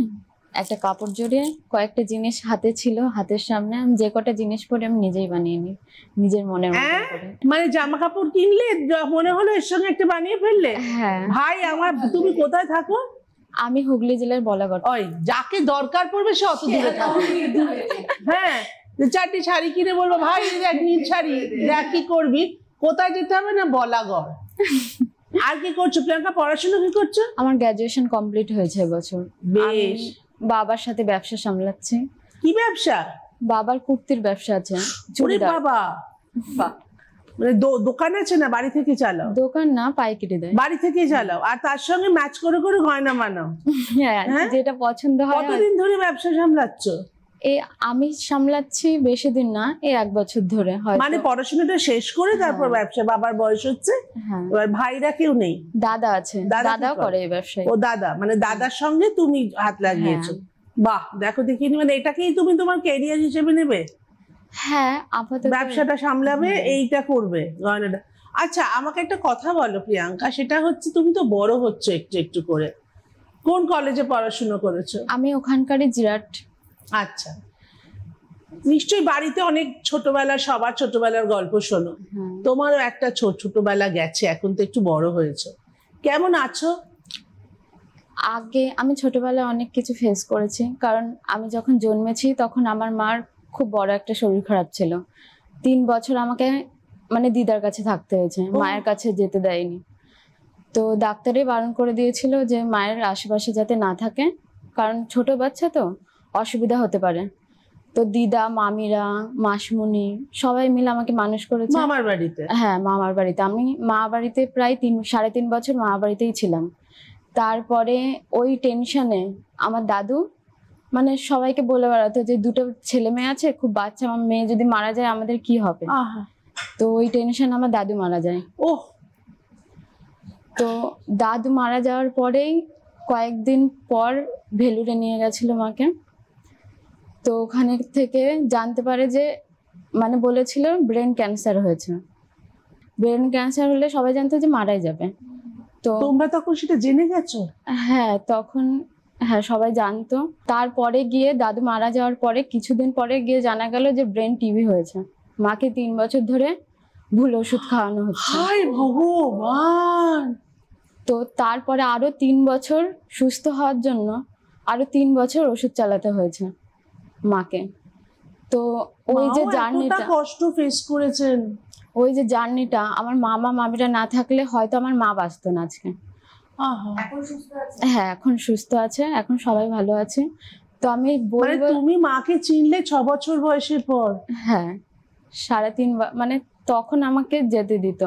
একটা কাপড় জড়িয়ে কয়েকটা জিনিস হাতে ছিল, হাতের সামনে আমি যে কটা জিনিস পরে আমি নিজেই বানিয়ে নিই, নিজের মনের মতো করে। মানে জামা কাপড় কিনলে মনে হলো এর সঙ্গে একটা বানিয়ে ফেললে? হ্যাঁ। ভাই আমার, তুমি কোথায় থাকো? আমি হুগলি জেলার বলাগড়। ওই যাকে দরকার পড়বে সে অত দূরে থাকে। হ্যাঁ, 4টি শাড়ি কিনে বলবো ভাই দেখ নীল শাড়ি, দেখ কি করবি, কোথায় যেতে হবে না? বলাগড়। আর কি করছো প্রিয়াঙ্কা? পড়াশোনা কি করছো? আমার গ্রাজুয়েশন কমপ্লিট হয়েছে এবছর। বেশ। বাবার সাথে ব্যবসা সামলাচ্ছি। কি ব্যবসা? বাবার কুর্তির ব্যবসা আছে। ওরে বাবা, মানে দোকান আছে না বাড়ি থেকে চালাও? দোকান না, পাইকারি দেয়। বাড়ি থেকে চালাও, আর তার সঙ্গে ম্যাচ করে করে গয়না বানাও? হ্যাঁ, যেটা পছন্দ হয়। কতদিন ধরে ব্যবসা সামলাচ্ছ? এই আমি সামলাচ্ছি বেশি দিন না, এই 1 বছর ধরে। মানে পড়াশোনাটা শেষ করে তারপর ব্যবসা? বাবার বয়স হচ্ছে, এবার ভাইরা কেউ নেই? দাদা আছে, দাদাও করে এই ব্যবসায়। ও দাদা, মানে দাদার সঙ্গে তুমি হাত লাগিয়েছো। বাহ, দেখো দেখিনি, মানে এটাকেই তুমি তোমার ক্যারিয়ার হিসেবে নেবে? হ্যাঁ, আপাতত ব্যবসাটা সামলাবে, এইটা করবে, গয়নাটা। আচ্ছা আমাকে একটা কথা বলো প্রিয়াঙ্কা, সেটা হচ্ছে তুমি তো বড় হচ্ছে একটু একটু করে, কোন কলেজে পড়াশোনা করেছো? আমি ওখানকারই জিরাট। আচ্ছা, নিশ্চয়ই বাড়িতে অনেক ছোটবেলার, সবার ছোটবেলার গল্প শোনো, হ্যাঁ। তোমারও একটা ছোটবেলা গেছে, এখন তো একটু বড় হয়েছে, কেমন আছো? আগে আমি ছোটবেলায় অনেক কিছু ফেস করেছি, কারণ আমি যখন জন্মেছি তখন আমার মার খুব বড় একটা শরীর খারাপ ছিল। 3 বছর আমাকে মানে দিদার কাছে থাকতে হয়েছে, মায়ের কাছে যেতে দেয়নি। তো ডাক্তারই বারণ করে দিয়েছিল যে মায়ের আশেপাশে যাতে না থাকে, কারণ ছোট বাচ্চা তো অসুবিধা হতে পারে। তো দিদা, মামিরা, মাসমুনি সবাই মিলে আমাকে মানুষ করেছে। মামার বাড়িতে? হ্যাঁ, মামার বাড়িতে। আমি মা বাড়িতে প্রায় 3.5 বছর মা বাড়িতেই ছিলাম। তারপরে ওই টেনশনে আমার দাদু মানে সবাইকে বলে বেড়াতো যে 2টো ছেলে মেয়ে আছে, খুব বাচ্চা, আমার মেয়ে যদি মারা যায় আমাদের কি হবে। তো ওই টেনশন আমার দাদু মারা যায়। ওহ, তো দাদু মারা যাওয়ার পরেই কয়েকদিন পর ভেলুরে নিয়ে গেছিল মাকে। তো ওখানে থেকে জানতে পারে যে মানে বলেছিল ব্রেন ক্যান্সার হয়েছে। ব্রেন ক্যান্সার হলে সবাই জানতো যে মারাই যাবে। তো তোমরা তখন সেটা জেনে গেছো? হ্যাঁ, তখন হ্যাঁ সবাই জানতো। তারপরে গিয়ে দাদু মারা যাওয়ার পরে কিছুদিন পরে গিয়ে জানা গেল যে ব্রেন টিবি হয়েছে। মাকে 3 বছর ধরে ভুল ওষুধ খাওয়ানো হচ্ছে। হায় ভগবান! তো তারপরে আরো 3 বছর সুস্থ হওয়ার জন্য আরো 3 বছর ওষুধ চালাতে হয়েছে মাকে। তো ওই যে মাও জার্নিটা, এতটা কষ্ট ফেস করেছেন। ওই যে জার্নিটা, আমার মামা মামিরা না থাকলে হয়তো আমার মা বাঁচতো না আজকে। আহা। হ্যাঁ, এখন সুস্থ আছে, এখন সবাই ভালো আছে। তো আমি মানে বলবো, তুমি মাকে চিনলে 6 বছর বয়সের পর? হ্যাঁ 3.5 মানে তখন আমাকে যেতে দিত।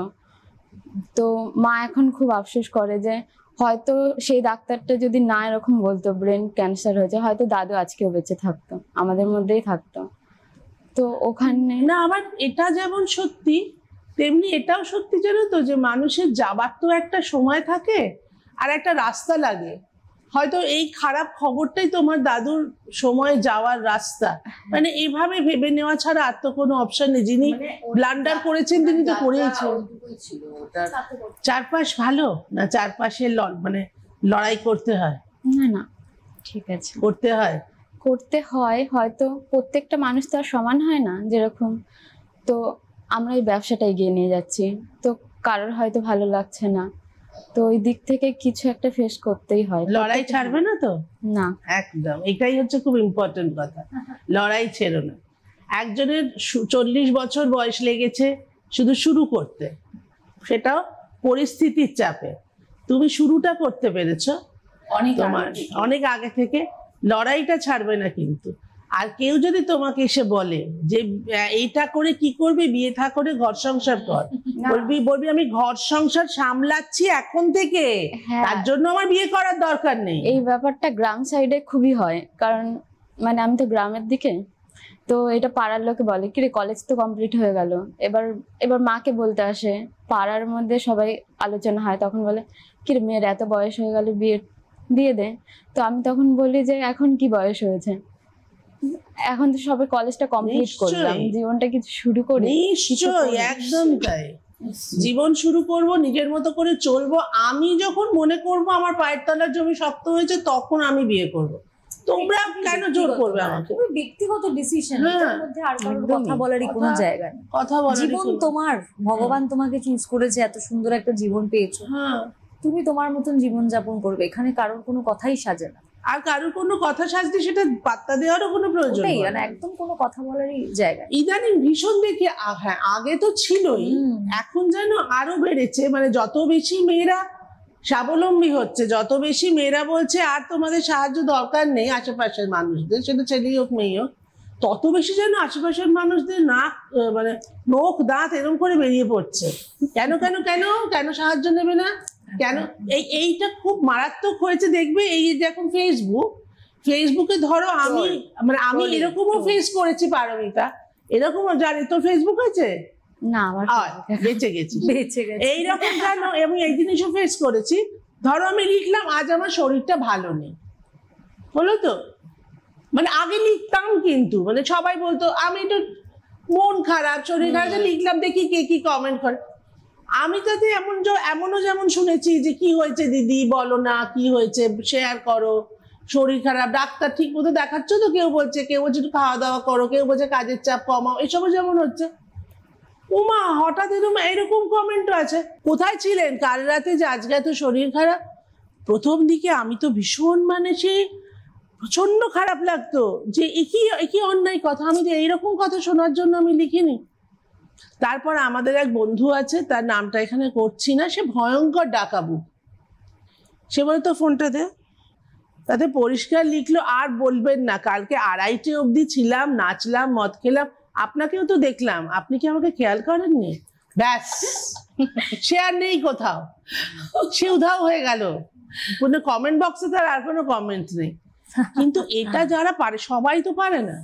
তো মা এখন খুব আফসোস করে যে হয়তো সেই ডাক্তারটা যদি না এরকম বলতো ব্রেন ক্যান্সার হয়েছে, হয়তো দাদু আজকেও বেঁচে থাকতো, আমাদের মধ্যেই থাকতো। তো ওখানে না, আমার এটা যেমন সত্যি তেমনি এটাও সত্যি, জানো তো, যে মানুষের যাবার তো একটা সময় থাকে আর একটা রাস্তা লাগে। হয়তো এই খারাপ খবরটাই তোমার দাদুর সময় যাওয়ার রাস্তা। মানে এইভাবে ভেবে নেওয়া ছাড়া আর তো কোনো অপশন নেই। যিনি ব্লান্ডার করেছেন তিনি তো করেইছেন। চারপাশ ভালো না, চারপাশে মানে লড়াই করতে হয়? না না, ঠিক আছে, করতে হয়। করতে হয়, হয়তো প্রত্যেকটা মানুষ তো আর সমান হয় না যেরকম। তো আমরা এই ব্যবসাটা এগিয়ে নিয়ে যাচ্ছি, তো কারোর হয়তো ভালো লাগছে না, তো ওই দিক থেকে কিছু একটা ফেস করতেই হয়। লড়াই ছাড়বে না তো? না, একদম, এটাই হচ্ছে খুব ইম্পর্টেন্ট কথা। লড়াই ছেড়ো না। একজনের 40 বছর বয়স লেগেছে শুধু শুরু করতে, সেটাও পরিস্থিতির চাপে। তুমি শুরুটা করতে পেরেছো তোমার অনেক আগে থেকে। লড়াইটা ছাড়বে না কিন্তু। আর কেউ যদি তোমাকে এসে বলে যে এইটা করে কি করবে, বিয়ে থা করে ঘর সংসার কর, বলবি আমি ঘর সংসার সামলাচ্ছি এখন থেকে, হ্যাঁ। তার জন্য আমার বিয়ে করার দরকার নেই। এই ব্যাপারটা গ্রাম সাইডে খুবই হয়, কারণ মানে আমি তো গ্রামের দিকে। তো এটা পাড়ার লোকে বলে কি রে, কলেজ তো কমপ্লিট হয়ে গেল, এবার মাকে বলতে আসে, পাড়ার মধ্যে সবাই আলোচনা হয়, তখন বলে কি রে মেয়ের এত বয়স হয়ে গেল, বিয়ে দিয়ে দে। তো আমি তখন বলি যে এখন কি বয়স হয়েছে, এখন তো সবাই কলেজটা কমপ্লিট করলাম, জীবনটা কিছু শুরু করি। নিশ্চয়ই, একদম তাই। জীবন শুরু করব, নিজের মতো করে চলবো। আমি যখন মনে করব আমার পায়ের তলার জমি শক্ত হয়েছে তখন আমি বিয়ে করব। তোমরা কেন জোর করবে আমাকে? ব্যক্তিগত ডিসিশন, হ্যাঁ, এটার মধ্যে আর কারোর একদমই। কথা বলারই কোনো জায়গা নেই। কথা বলার জীবন তোমার, ভগবান তোমাকে চুজ করেছে, এত সুন্দর একটা জীবন পেয়েছো, হ্যাঁ, তুমি তোমার মতন জীবন যাপন করবে, এখানে কারোর কোনো কথাই সাজে না। আর কারোর কোনো কথা সাজতে সেটা পাত্তা দেওয়ারও কোনো প্রয়োজন ওটাই, নেই। মানে একদম কোনো কথা বলারই জায়গা নেই। ইদানিং ভীষণ দেখি, হ্যাঁ আগে তো ছিলই, এখন যেন আরো বেড়েছে। মানে যত বেশি মেয়েরা স্বাবলম্বী হচ্ছে, যত বেশি মেয়েরা বলছে আর তোমাদের সাহায্য দরকার নেই আশেপাশের মানুষদের, সেটা ছেলেই হোক মেয়ে হোক, তত বেশি যেন আশেপাশের মানুষদের নাক মানে নখ দাঁত এরকম করে বেরিয়ে পড়ছে। কেন কেন কেন কেন সাহায্য নেবে না কেন? এইটা খুব মারাত্মক হয়েছে, দেখবে। এই যে এখন ফেসবুকে ধরো, আমি এরকমও ফেস করেছি পারমিতা, এরকমও জানি। তোর ফেসবুক আছে? না, আমার বেঁচে গেছি। বেঁচে গেছে। এইরকম কেন? এবং এই জিনিসও ফেস করেছি। ধরো আমি লিখলাম আজ আমার শরীরটা ভালো নেই, হলো তো, মানে আগে লিখতাম কিন্তু মানে সবাই বলতো আমি তো মন খারাপ, শরীর খারাপ, লিখলাম দেখি কে কি কমেন্ট করে। আমি তাতে এমনও যেমন শুনেছি যে কি হয়েছে দিদি বলো না, কি হয়েছে শেয়ার করো, শরীর খারাপ, ডাক্তার ঠিক মতো দেখাচ্ছ তো, কেউ বলছে একটু খাওয়া দাওয়া করো, কেউ বলছে কাজের চাপ কমাও, এসবও যেমন হচ্ছে। উমা হঠাৎ এরকম কমেন্টও আছে। কোথায় ছিলেন কাল রাতে যে আজকে এত শরীর খারাপ? প্রথম দিকে আমি তো ভীষণ সেই প্রচন্ড খারাপ লাগতো যে একই অন্যায় কথা, আমি তো এইরকম কথা শোনার জন্য আমি লিখিনি। তারপর আমাদের এক বন্ধু আছে, তার নামটা এখানে করছি না, সে ভয়ঙ্কর ডাকাবু। সে বলে তো ফোনটা দে, তাতে পরিষ্কার লিখলো, আর বলবেন না, কালকে 2:30 অবধি ছিলাম, নাচলাম, মদ খেলাম, আপনাকেও তো দেখলাম, আপনি কি আমাকে খেয়াল করেননি? ব্যাস, সে আর নেই কোথাও, সে উধাও হয়ে গেল। কোনো কমেন্ট বক্সে তার আর কোনো কমেন্ট নেই। কিন্তু এটা যারা পারে, সবাই তো পারে না।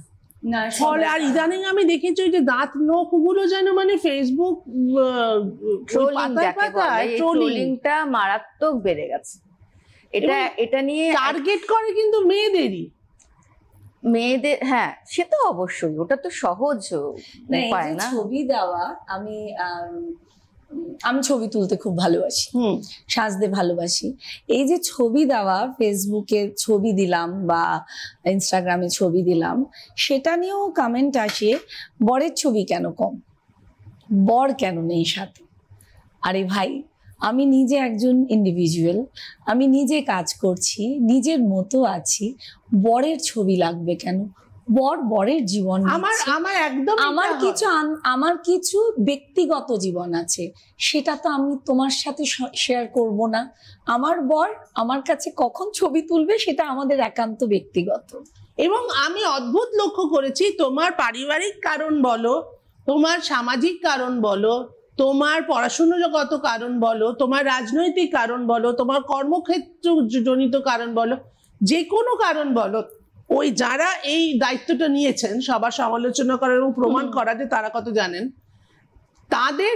ফলে আর ইদানিং আমি দেখেছি ওই যে দাঁত নখ গুলো যেন ফেসবুক ট্রোলিংটা মারাত্মক বেড়ে গেছে। এটা নিয়ে টার্গেট করে কিন্তু মেয়েদের, হ্যাঁ সে তো অবশ্যই, ওটা তো সহজ উপায় না। ছবি দেওয়া, আমি ছবি তুলতে খুব ভালোবাসি, সাজতে ভালোবাসি। এই যে ছবি দেওয়া, ফেসবুকে ছবি দিলাম বা ইনস্টাগ্রামে ছবি দিলাম, সেটা নিয়েও কমেন্ট আসে, বরের ছবি কেন কম, বর কেন নেই সাথে। আরে ভাই, আমি নিজে একজন ইন্ডিভিজুয়াল, আমি নিজে কাজ করছি, নিজের মতো আছি, বরের ছবি লাগবে কেন? বরের জীবন, আমার কিছু ব্যক্তিগত জীবন আছে, সেটা তো আমি তোমার সাথে শেয়ার করব না। আমার বর আমার কাছে কখন ছবি তুলবে সেটা আমাদের একান্ত ব্যক্তিগত। এবং আমি অদ্ভুত লক্ষ্য করেছি, তোমার পারিবারিক কারণ বলো, তোমার সামাজিক কারণ বলো, তোমার পড়াশোনাগত কারণ বলো, তোমার রাজনৈতিক কারণ বলো, তোমার কর্মক্ষেত্র জনিত কারণ বলো, যে কোনো কারণ বলো, ওই যারা এই দায়িত্বটা নিয়েছেন সবার সমালোচনা করার এবং প্রমাণ করা যে তারা কত জানেন, তাদের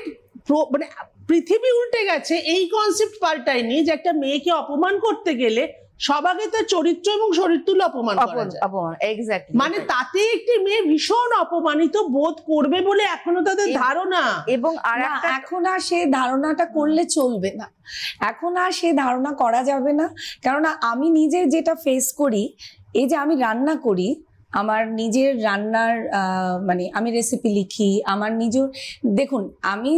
পৃথিবী উল্টে গেছে। এই কনসেপ্ট পাল্টায়নি যে একটা মেয়েকে অপমান করতে গেলে সবাইকে তার চরিত্র এবং শরীর তুলে অপমান করা যায়। তাতে একটি মেয়ে ভীষণ অপমানিত বোধ করবে বলে এখনো তাদের ধারণা। এবং এখন আর সেই ধারণাটা করলে চলবে না, এখন আর সেই ধারণা করা যাবে না। কেননা আমি নিজে যেটা ফেস করি, এই যে আমি রান্না করি, আমার নিজের রান্নার আমি রেসিপি লিখি, আমার নিজের, দেখুন আমি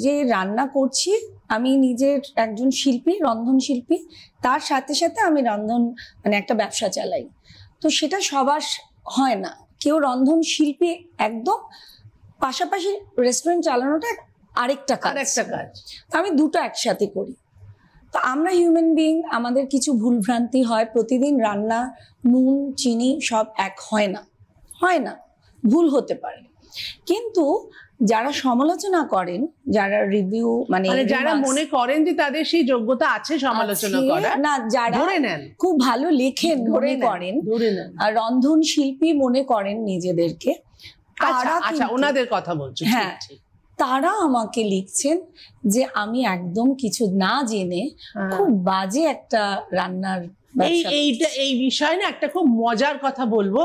যে রান্না করছি, আমি নিজের একজন শিল্পী, রন্ধন শিল্পী, তার সাথে সাথে আমি রন্ধন একটা ব্যবসা চালাই। তো সেটা সবার হয় না, কেউ রন্ধন শিল্পী একদম, পাশাপাশি রেস্টুরেন্ট চালানোটা আরেকটা কাজ। আমি দুটো একসাথে করি। তো আমরা হিউম্যান বিইং, আমাদের কিছু ভুলভ্রান্তি হয়, প্রতিদিন রান্না নুন চিনি সব এক হয় না, ভুল হতে পারে। কিন্তু যারা সমালোচনা করেন, যারা রিভিউ যারা মনে করেন যে তাদের সেই যোগ্যতা আছে সমালোচনা করার, না যারা খুব ভালো লেখেন মনে করেন, রন্ধন শিল্পী মনে করেন নিজেদেরকে, আচ্ছা ওনাদের কথা বলছো, হ্যাঁ, তারা আমাকে লিখছেন যে আমি একদম কিছু না জেনে খুব বাজে একটা রান্নার এই বিষয় না একটা খুব মজার কথা বলবো।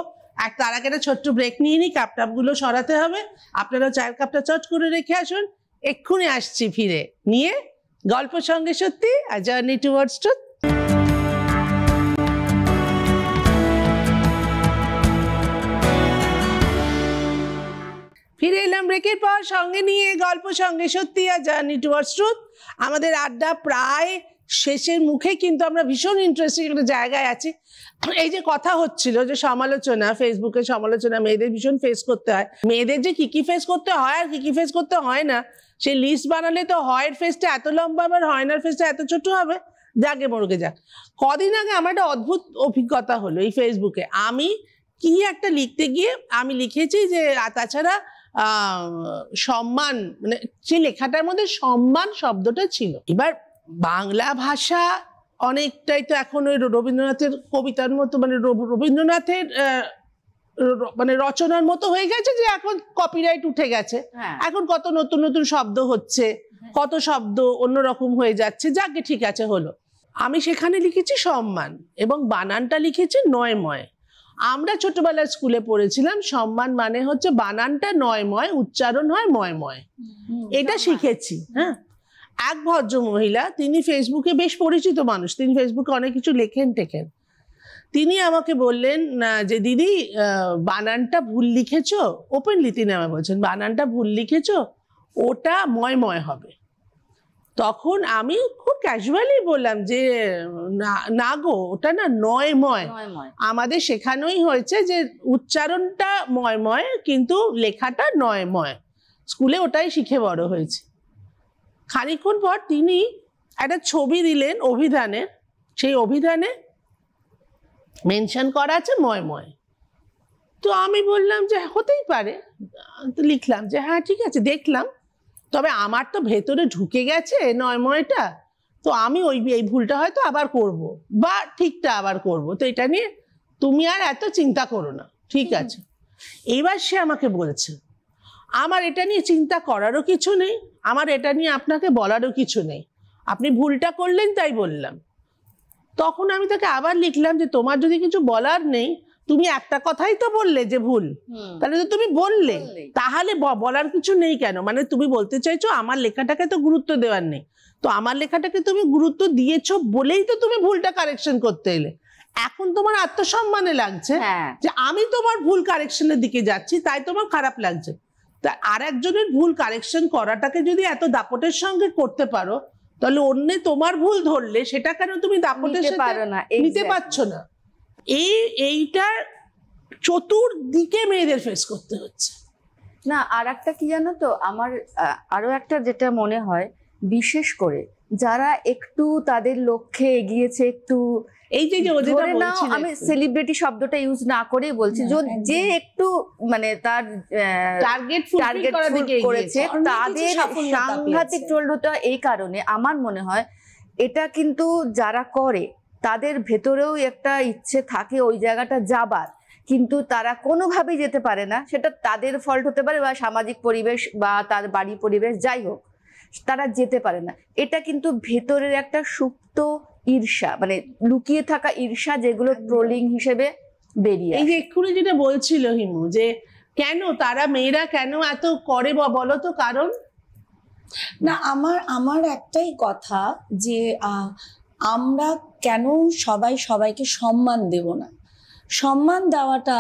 তার আগে একটা ছোট্ট ব্রেক নিয়ে নি, কাপটাপ গুলো সরাতে হবে, আপনারা চায়ের কাপটা চট করে রেখে আসুন, এক্ষুনি আসছি ফিরে নিয়ে গল্প সঙ্গে সত্যি, আ জার্নি টুয়ার্ডস ট্রুথ। ফিরে এলাম ব্রেকের পর, সঙ্গে নিয়ে গল্প সঙ্গে সত্যি, আর জার্নি টুয়ার্ডস ট্রুথ। আমাদের আড্ডা প্রায় শেষের মুখে, কিন্তু আমরা ভীষণ ইন্টারেস্টিং একটা জায়গায় আছি। এই যে কথা হচ্ছিল যে সমালোচনা, ফেসবুকে সমালোচনা মেয়েদের ভীষণ ফেস করতে হয়, মেয়েদের যে কি ফেস করতে হয় আর কি ফেস করতে হয় না, সেই লিস্ট বানালে তো হয়ের ফেসটা এত লম্বা, আবার হয়নার ফেসটা এত ছোট হবে, যাকে মরকে যাক। কদিন আগে আমার একটা অদ্ভুত অভিজ্ঞতা হলো এই ফেসবুকে। আমি কি একটা লিখতে গিয়ে আমি লিখেছি যে তাছাড়া সম্মান, সেই লেখাটার মধ্যে সম্মান শব্দটা ছিল। এবার বাংলা ভাষা অনেকটাই তো এখন ওই রবীন্দ্রনাথের কবিতার মতো, রবীন্দ্রনাথের রচনার মতো হয়ে গেছে, যে এখন কপিরাইট উঠে গেছে, এখন কত নতুন নতুন শব্দ হচ্ছে, কত শব্দ অন্যরকম হয়ে যাচ্ছে, যাকে ঠিক আছে হলো। আমি সেখানে লিখেছি সম্মান, এবং বানানটা লিখেছি নয়ময়। আমরা ছোটবেলায় স্কুলে পড়েছিলাম সম্মান মানে হচ্ছে বানানটা নয়ময়, উচ্চারণ হয় ময়ময়, এটা শিখেছি। হ্যাঁ, এক ভদ্র মহিলা, তিনি ফেসবুকে বেশ পরিচিত মানুষ, তিনি ফেসবুকে অনেক কিছু লেখেন টেকেন, তিনি আমাকে বললেন যে দিদি বানানটা ভুল লিখেছো, ওপেনলি তিনি আমাকে বলছেন বানানটা ভুল লিখেছো, ওটা ময় হবে। তখন আমি খুব ক্যাজুয়ালি বললাম যে না গো, ওটা না নয়। আমাদের শেখানোই হয়েছে যে উচ্চারণটা ময় কিন্তু লেখাটা নয়। স্কুলে ওটাই শিখে বড় হয়েছে। খানিকক্ষণ পর তিনি একটা ছবি দিলেন অভিধানের, সেই অভিধানে মেনশন করা আছে ময়। তো আমি বললাম যে হতেই পারে, তো লিখলাম যে হ্যাঁ ঠিক আছে, দেখলাম, তবে আমার তো ভেতরে ঢুকে গেছে ময়টা, তো আমি এই ভুলটা হয়তো আবার করব বা ঠিকটা আবার করব, তো এটা নিয়ে তুমি আর এত চিন্তা করো না, ঠিক আছে। এইবার সে আমাকে বলছে আমার এটা নিয়ে চিন্তা করারও কিছু নেই, আমার এটা নিয়ে আপনাকে বলারও কিছু নেই, আপনি ভুলটা করলেন তাই বললাম। তখন আমি তাকে আবার লিখলাম যে তোমার যদি কিছু বলার নেই, তুমি একটা কথাই তো বললে যে ভুল, তাহলে তো তুমি বললে, তাহলে বলার কিছু নেই কেন? মানে তুমি বলতে চাইছো আমার লেখাটাকে তো গুরুত্ব দেওয়ার নেই, তো আমার লেখাটাকে তুমি গুরুত্ব দিয়েছো বলেই তো তুমি ভুলটা কারেকশন করতে এলে। এখন তোমার আত্মসম্মানে লাগছে যে আমি তোমার ভুল কারেকশনের দিকে যাচ্ছি, তাই তোমার খারাপ লাগছে। তা আর একজনের ভুল কারেকশন করাটাকে যদি এত দাপটের সঙ্গে করতে পারো, তাহলে অন্যে তোমার ভুল ধরলে সেটা কেন তুমি দাপটের সাথে নিতে পারছো না? এইটার চতুর্দিকে মেয়েদের ফেস করতে হচ্ছে। না, আর একটা কি জানো তো, আমার আরো একটা যেটা মনে হয়, বিশেষ করে যারা একটু তাদের লক্ষ্যে এগিয়েছে, একটু এই যে আমি সেলিব্রিটি শব্দটা ইউজ না করেই বলছি, যে একটু মানে তার টার্গেট করেছে, তাদের সাংঘাতিক ট্রোল হতে হয়। এই কারণে আমার মনে হয় এটা কিন্তু যারা করে তাদের ভেতরেও একটা ইচ্ছে থাকে ওই জায়গাটা যাবার, কিন্তু তারা কোনোভাবেই যেতে পারে না। সেটা তাদের ফল্ট হতে পারে বা সামাজিক পরিবেশ বা তার বাড়ি পরিবেশ, যাই হোক, তারা যেতে পারে না। এটা কিন্তু ভেতরের একটা সুপ্ত ঈর্ষা, মানে লুকিয়ে থাকা ঈর্ষা, যেগুলো ট্রোলিং হিসেবে বেরিয়ে। এই যে এক্ষুনি যেটা বলছিল হিমু, যে কেন তারা মেয়েরা কেন এত করে বলো তো কারণ? না, আমার একটাই কথা যে আমরা কেন সবাইকে সম্মান দেব না? সম্মান দেওয়াটা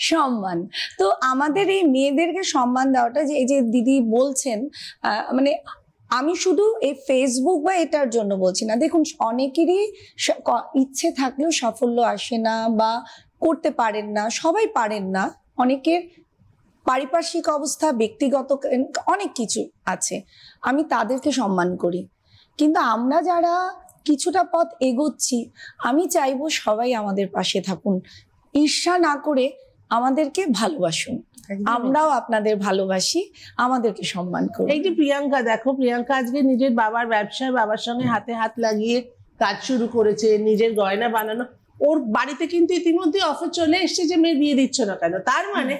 সম্মান তো আমাদের এই মেয়েদেরকে সম্মান দেওয়াটা, যে এই যে দিদি বলছেন, মানে আমি শুধু এই ফেসবুক বা এটার জন্য বলছি না। দেখুন, অনেকেরই ইচ্ছে থাকলেও সাফল্য আসে না বা করতে পারেন না, সবাই পারেন না, অনেকের পারিপার্শ্বিক অবস্থা, ব্যক্তিগত অনেক কিছু আছে। আমি তাদেরকে সম্মান করি, কিন্তু আমরা যারা কিছুটা পথ এগোচ্ছি, আমি চাইবো সবাই আমাদের পাশে থাকুন, ঈর্ষা না করে আমাদেরকে ভালোবাসুন, আমরাও আপনাদের ভালোবাসি, আমাদেরকে সম্মান করুন। এই যে প্রিয়াঙ্কা, দেখো প্রিয়াঙ্কা আজকে নিজের বাবার ব্যবসায় বাবার সঙ্গে হাতে হাত লাগিয়ে কাজ শুরু করেছে, নিজের গয়না বানানো। ওর বাড়িতে কিন্তু ইতিমধ্যে অফার চলে এসছে যে মেয়ে বিয়ে দিচ্ছ না কেন। তার মানে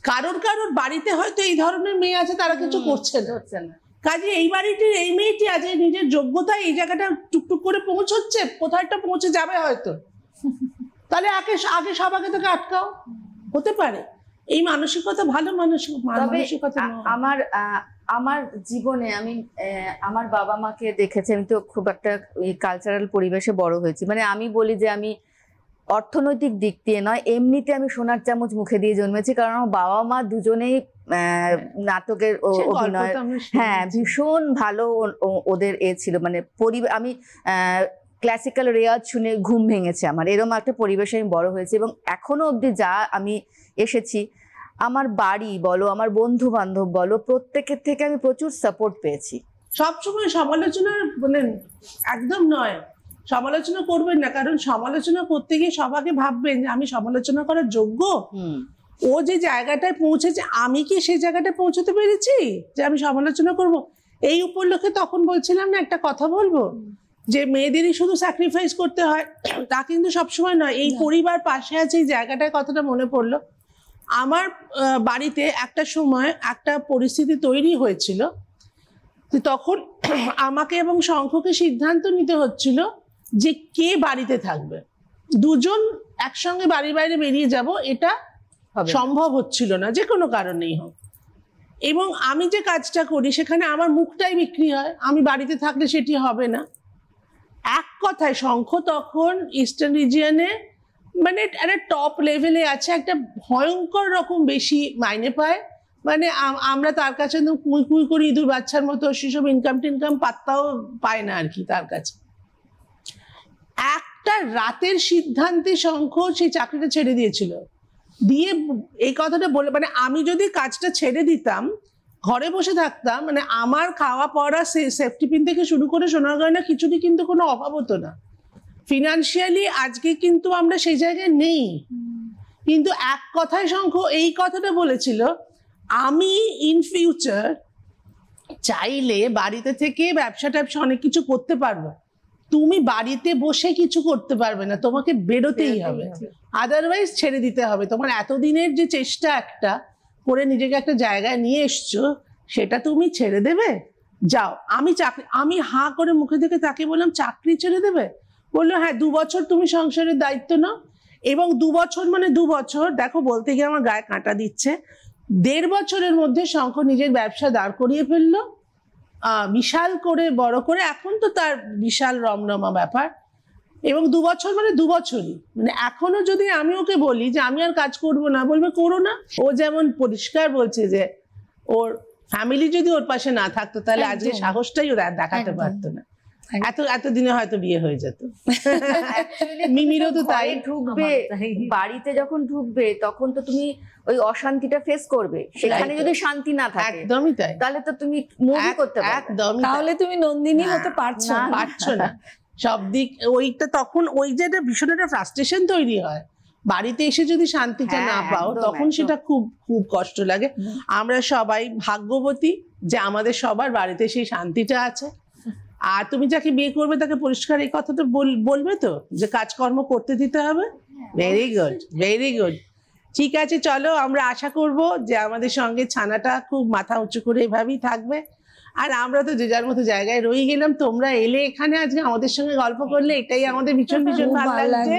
কারোর বাড়িতে হয়তো এই ধরনের মেয়ে আছে, তারা কিছু করছে না। কাজে এই বাড়িটির এই মেয়েটি আজ নিজের যোগ্যতায় এই জায়গাটা টুকটুক করে পৌঁছচ্ছে, কোথায়টা পৌঁছে যাবে হয়তো, তাহলে আগে সবাইকে তোকে আটকাও, হতে পারে। এই মানসিকতা ভালো মানসিকতা। আমার জীবনে আমি আমার বাবা মাকে দেখেছি, আমি তো খুব একটা কালচারাল পরিবেশে বড় হয়েছি। মানে আমি বলি যে আমি অর্থনৈতিক দিক দিয়ে নয়, এমনিতে আমি সোনার চামচ মুখে দিয়ে জন্মেছি, কারণ আমার বাবা মা দুজনেই নাটকের অভিনয়, হ্যাঁ, ভীষণ ভালো ওদের ছিল। মানে আমি ক্লাসিক্যাল রেওয়াজ শুনে ঘুম ভেঙেছে আমার, এরকম একটা পরিবেশে আমি বড় হয়েছি। এবং এখনো অবধি যা আমি এসেছি, আমার বাড়ি বলো, আমার বন্ধু বান্ধব বলো, প্রত্যেকের থেকে আমি প্রচুর সাপোর্ট পেয়েছি। সবসময় সমালোচনা মানে একদম নয়, সমালোচনা করবেন না, কারণ সমালোচনা করতে গিয়ে সবাইকে ভাববেন যে আমি সমালোচনা করার যোগ্য। ও যে জায়গাটায় পৌঁছেছে, আমি কি সেই জায়গাটায় পৌঁছতে পেরেছি যে আমি সমালোচনা করব? এই উপলক্ষে তখন বলছিলাম না, একটা কথা বলবো, যে মেয়েদেরই শুধু স্যাক্রিফাইস করতে হয় তা কিন্তু সবসময় নয়। এই পরিবার পাশে আছে, এই জায়গাটায় কথাটা মনে পড়লো। আমার বাড়িতে একটা সময় একটা পরিস্থিতি তৈরি হয়েছিল, তখন আমাকে এবং শঙ্খকে সিদ্ধান্ত নিতে হচ্ছিল যে কে বাড়িতে থাকবে। দুজন একসঙ্গে বাড়ির বাইরে বেরিয়ে যাব, এটা সম্ভব হচ্ছিল না, যে কোনো কারণেই হোক। এবং আমি যে কাজটা করি সেখানে আমার মুখটাই বিক্রি হয়, আমি বাড়িতে থাকলে সেটি হবে না। এক কথায় শঙ্খ তখন ইস্টার্ন রিজিয়নে মানে একটা টপ লেভেলে আছে, একটা ভয়ঙ্কর রকম বেশি মাইনে পায়। মানে আমরা তার কাছে কুই কুই করে ইঁদুর বাচ্চার মতো সেসব ইনকাম টিনকাম পাত্তাও পায় না আর কি তার কাছে। একটা রাতের সিদ্ধান্তে শঙ্খ সেই চাকরিটা ছেড়ে দিয়েছিল, দিয়ে এই কথাটা বলে মানে আমি যদি কাজটা ছেড়ে দিতাম, ঘরে বসে থাকতাম, মানে আমার খাওয়া পড়া সেফটি পিন থেকে শুরু করে সোনার গয়না কিছুরই কিন্তু কোনো অভাব হতো না। ফিনান্সিয়ালি আজকে কিন্তু আমরা সেই জায়গায় নেই, কিন্তু এক কথায় শঙ্খ এই কথাটা বলেছিল, আমি ইন ফিউচার চাইলে বাড়িতে থেকে ব্যবসা ট্যাবসা অনেক কিছু করতে পারবো, তুমি বাড়িতে বসে কিছু করতে পারবে না, তোমাকে বেরোতেই হবে, আদারওয়াইজ ছেড়ে দিতে হবে। তোমার এতদিনের যে চেষ্টা একটা করে নিজেকে একটা জায়গায় নিয়ে এসছো, সেটা তুমি ছেড়ে দেবে? যাও। আমি হাঁ করে মুখে থেকে তাকে বললাম, চাকরি ছেড়ে দেবে? বললো হ্যাঁ, 2 বছর তুমি সংসারের দায়িত্ব নাও। এবং 2 বছর মানে 2 বছর, দেখো বলতে গিয়ে আমার গায়ে কাঁটা দিচ্ছে, 1.5 বছরের মধ্যে শঙ্খ নিজের ব্যবসা দাঁড় করিয়ে ফেললো, বিশাল করে বড় করে, এখন তো তার বিশাল রমরমা ব্যাপার। এবং 2 বছর মানে 2 বছরই, মানে এখনো যদি আমি ওকে বলি যে আমি আর কাজ করব না, বলবে করো না। ও যেমন পরিষ্কার বলছে যে ওর ফ্যামিলি যদি ওর পাশে না থাকতো তাহলে আজকে সাহসটাই ও দেখাতে পারতো না, এতদিনে হয়তো বিয়ে হয়ে যেত। মিমিরও তো তাই। ঢুকবে বাড়িতে, যখন ঢুকবে তখন তো তুমি ওই অশান্তিটা ফেস করবে, সেখানে যদি শান্তি না থাকে একদমই তাই, তাহলে তো তুমি মুভি করতে পারবে একদমই, তাহলে তুমি নন্দিনী হতে পারছো না। সব দিক ওইটা তখন ওই যে একটা ভীষণ একটা ফ্রাস্ট্রেশন তৈরি হয়, বাড়িতে এসে যদি শান্তিটা না পাও তখন সেটা খুব খুব কষ্ট লাগে। আমরা সবাই ভাগ্যবতী যে আমাদের সবার বাড়িতে সেই শান্তিটা আছে। আর তুমি যাকে বিয়ে করবে তাকে পরিষ্কার এই কথাটা বলবে তো যে কাজকর্ম করতে দিতে হবে। Very good, very good. ঠিক আছে, চলো আমরা আশা করব যে আমাদের সঙ্গে ছানাটা খুব মাথা উঁচু করে এভাবেই থাকবে। আর আমরা তো যে যার মতো জায়গায় রয়ে গেলাম, তোমরা এলে এখানে আজকে আমাদের সঙ্গে গল্প করলে, এটাই আমাদের ভীষণ ভীষণ ভালো লাগছে।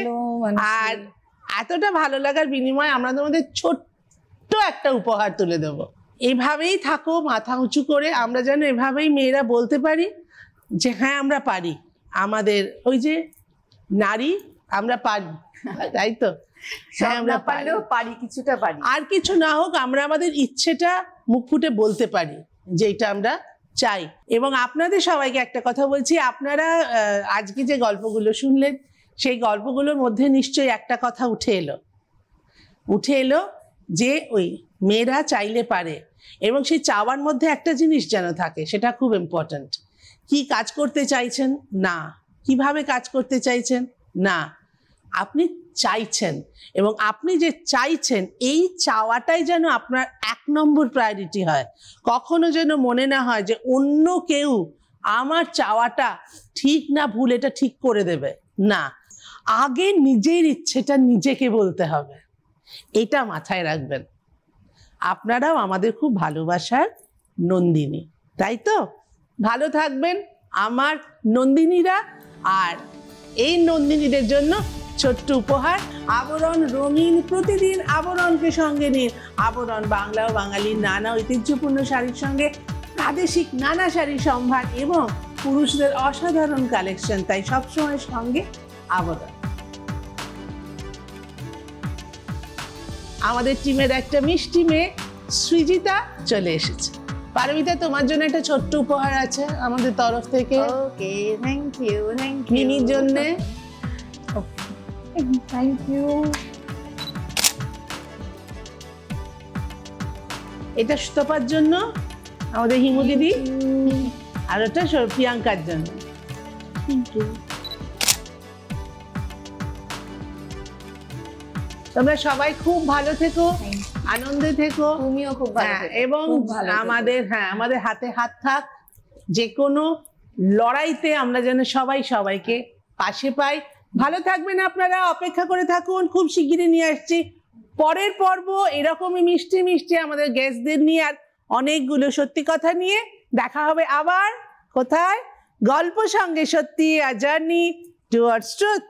আর এতটা ভালো লাগার বিনিময়ে আমরা তোমাদের ছোট্ট একটা উপহার তুলে দেব। এভাবেই থাকো মাথা উঁচু করে, আমরা যেন এভাবেই মেয়েরা বলতে পারি যে হ্যাঁ আমরা পারি, আমাদের ওই যে নারী, আমরা পারি, তাই তো? হ্যাঁ আমরা পারলেও পারি, কিছুটা পারি। আর কিছু না হোক আমরা আমাদের ইচ্ছেটা মুখ ফুটে বলতে পারি যে এটা আমরা চাই। এবং আপনাদের সবাইকে একটা কথা বলছি, আপনারা আজকে যে গল্পগুলো শুনলেন সেই গল্পগুলোর মধ্যে নিশ্চয়ই একটা কথা উঠে এলো যে ওই মেয়েরা চাইলে পারে, এবং সেই চাওয়ার মধ্যে একটা জিনিস যেন থাকে, সেটা খুব ইম্পর্ট্যান্ট। কি কাজ করতে চাইছেন না, কিভাবে কাজ করতে চাইছেন না, আপনি চাইছেন, এবং আপনি যে চাইছেন এই চাওয়াটাই যেন আপনার 1 নম্বর প্রায়োরিটি হয়। কখনো যেন মনে না হয় যে অন্য কেউ আমার চাওয়াটা ঠিক না ভুল এটা ঠিক করে দেবে, না, আগে নিজের ইচ্ছেটা নিজেকে বলতে হবে, এটা মাথায় রাখবেন। আপনারাও আমাদের খুব ভালোবাসার নন্দিনী, তাই তো? ভালো থাকবেন আমার নন্দিনীরা। আর এই নন্দিনীদের জন্য ছোট্ট উপহার, আবরণ রঙিন, প্রতিদিন আবরণকে সঙ্গে নিন। আবরণ বাংলা ও বাঙালির নানা ঐতিহ্যপূর্ণ শাড়ির সঙ্গে প্রাদেশিক নানা শাড়ির সম্ভার এবং পুরুষদের অসাধারণ কালেকশন, তাই সবসময় সঙ্গে আবরণ। আমাদের টিমের একটা মিষ্টি মেয়ে সৃজিতা চলে এসেছে। পারমিতা, তোমার জন্য একটা ছোট্ট উপহার আছে আমাদের তরফ থেকে। ওকে, থ্যাংক ইউ। মিনির জন্য থ্যাংক ইউ। এটা সুতপার জন্য আমাদের হিমু দিদি, আর ওটা প্রিয়াঙ্কার জন্য। তোমরা সবাই খুব ভালো থেকো, আনন্দে থেকো, তুমিও খুব ভালো থেকো। এবং আমাদের হাতে হাত থাক, যে কোনো লড়াইতে আমরা যেন সবাই সবাইকে পাশে পাই। ভালো থাকবেন আপনারা, অপেক্ষা করে থাকুন, খুব শিগগিরই নিয়ে আসছি পরের পর্ব এরকমই মিষ্টি মিষ্টি আমাদের গেস্টদের নিয়ে, আর অনেকগুলো সত্যি কথা নিয়ে। দেখা হবে আবার কোথায়? গল্প সঙ্গে সত্যি, আ জার্নি টুয়ার্ডস ট্রুথ।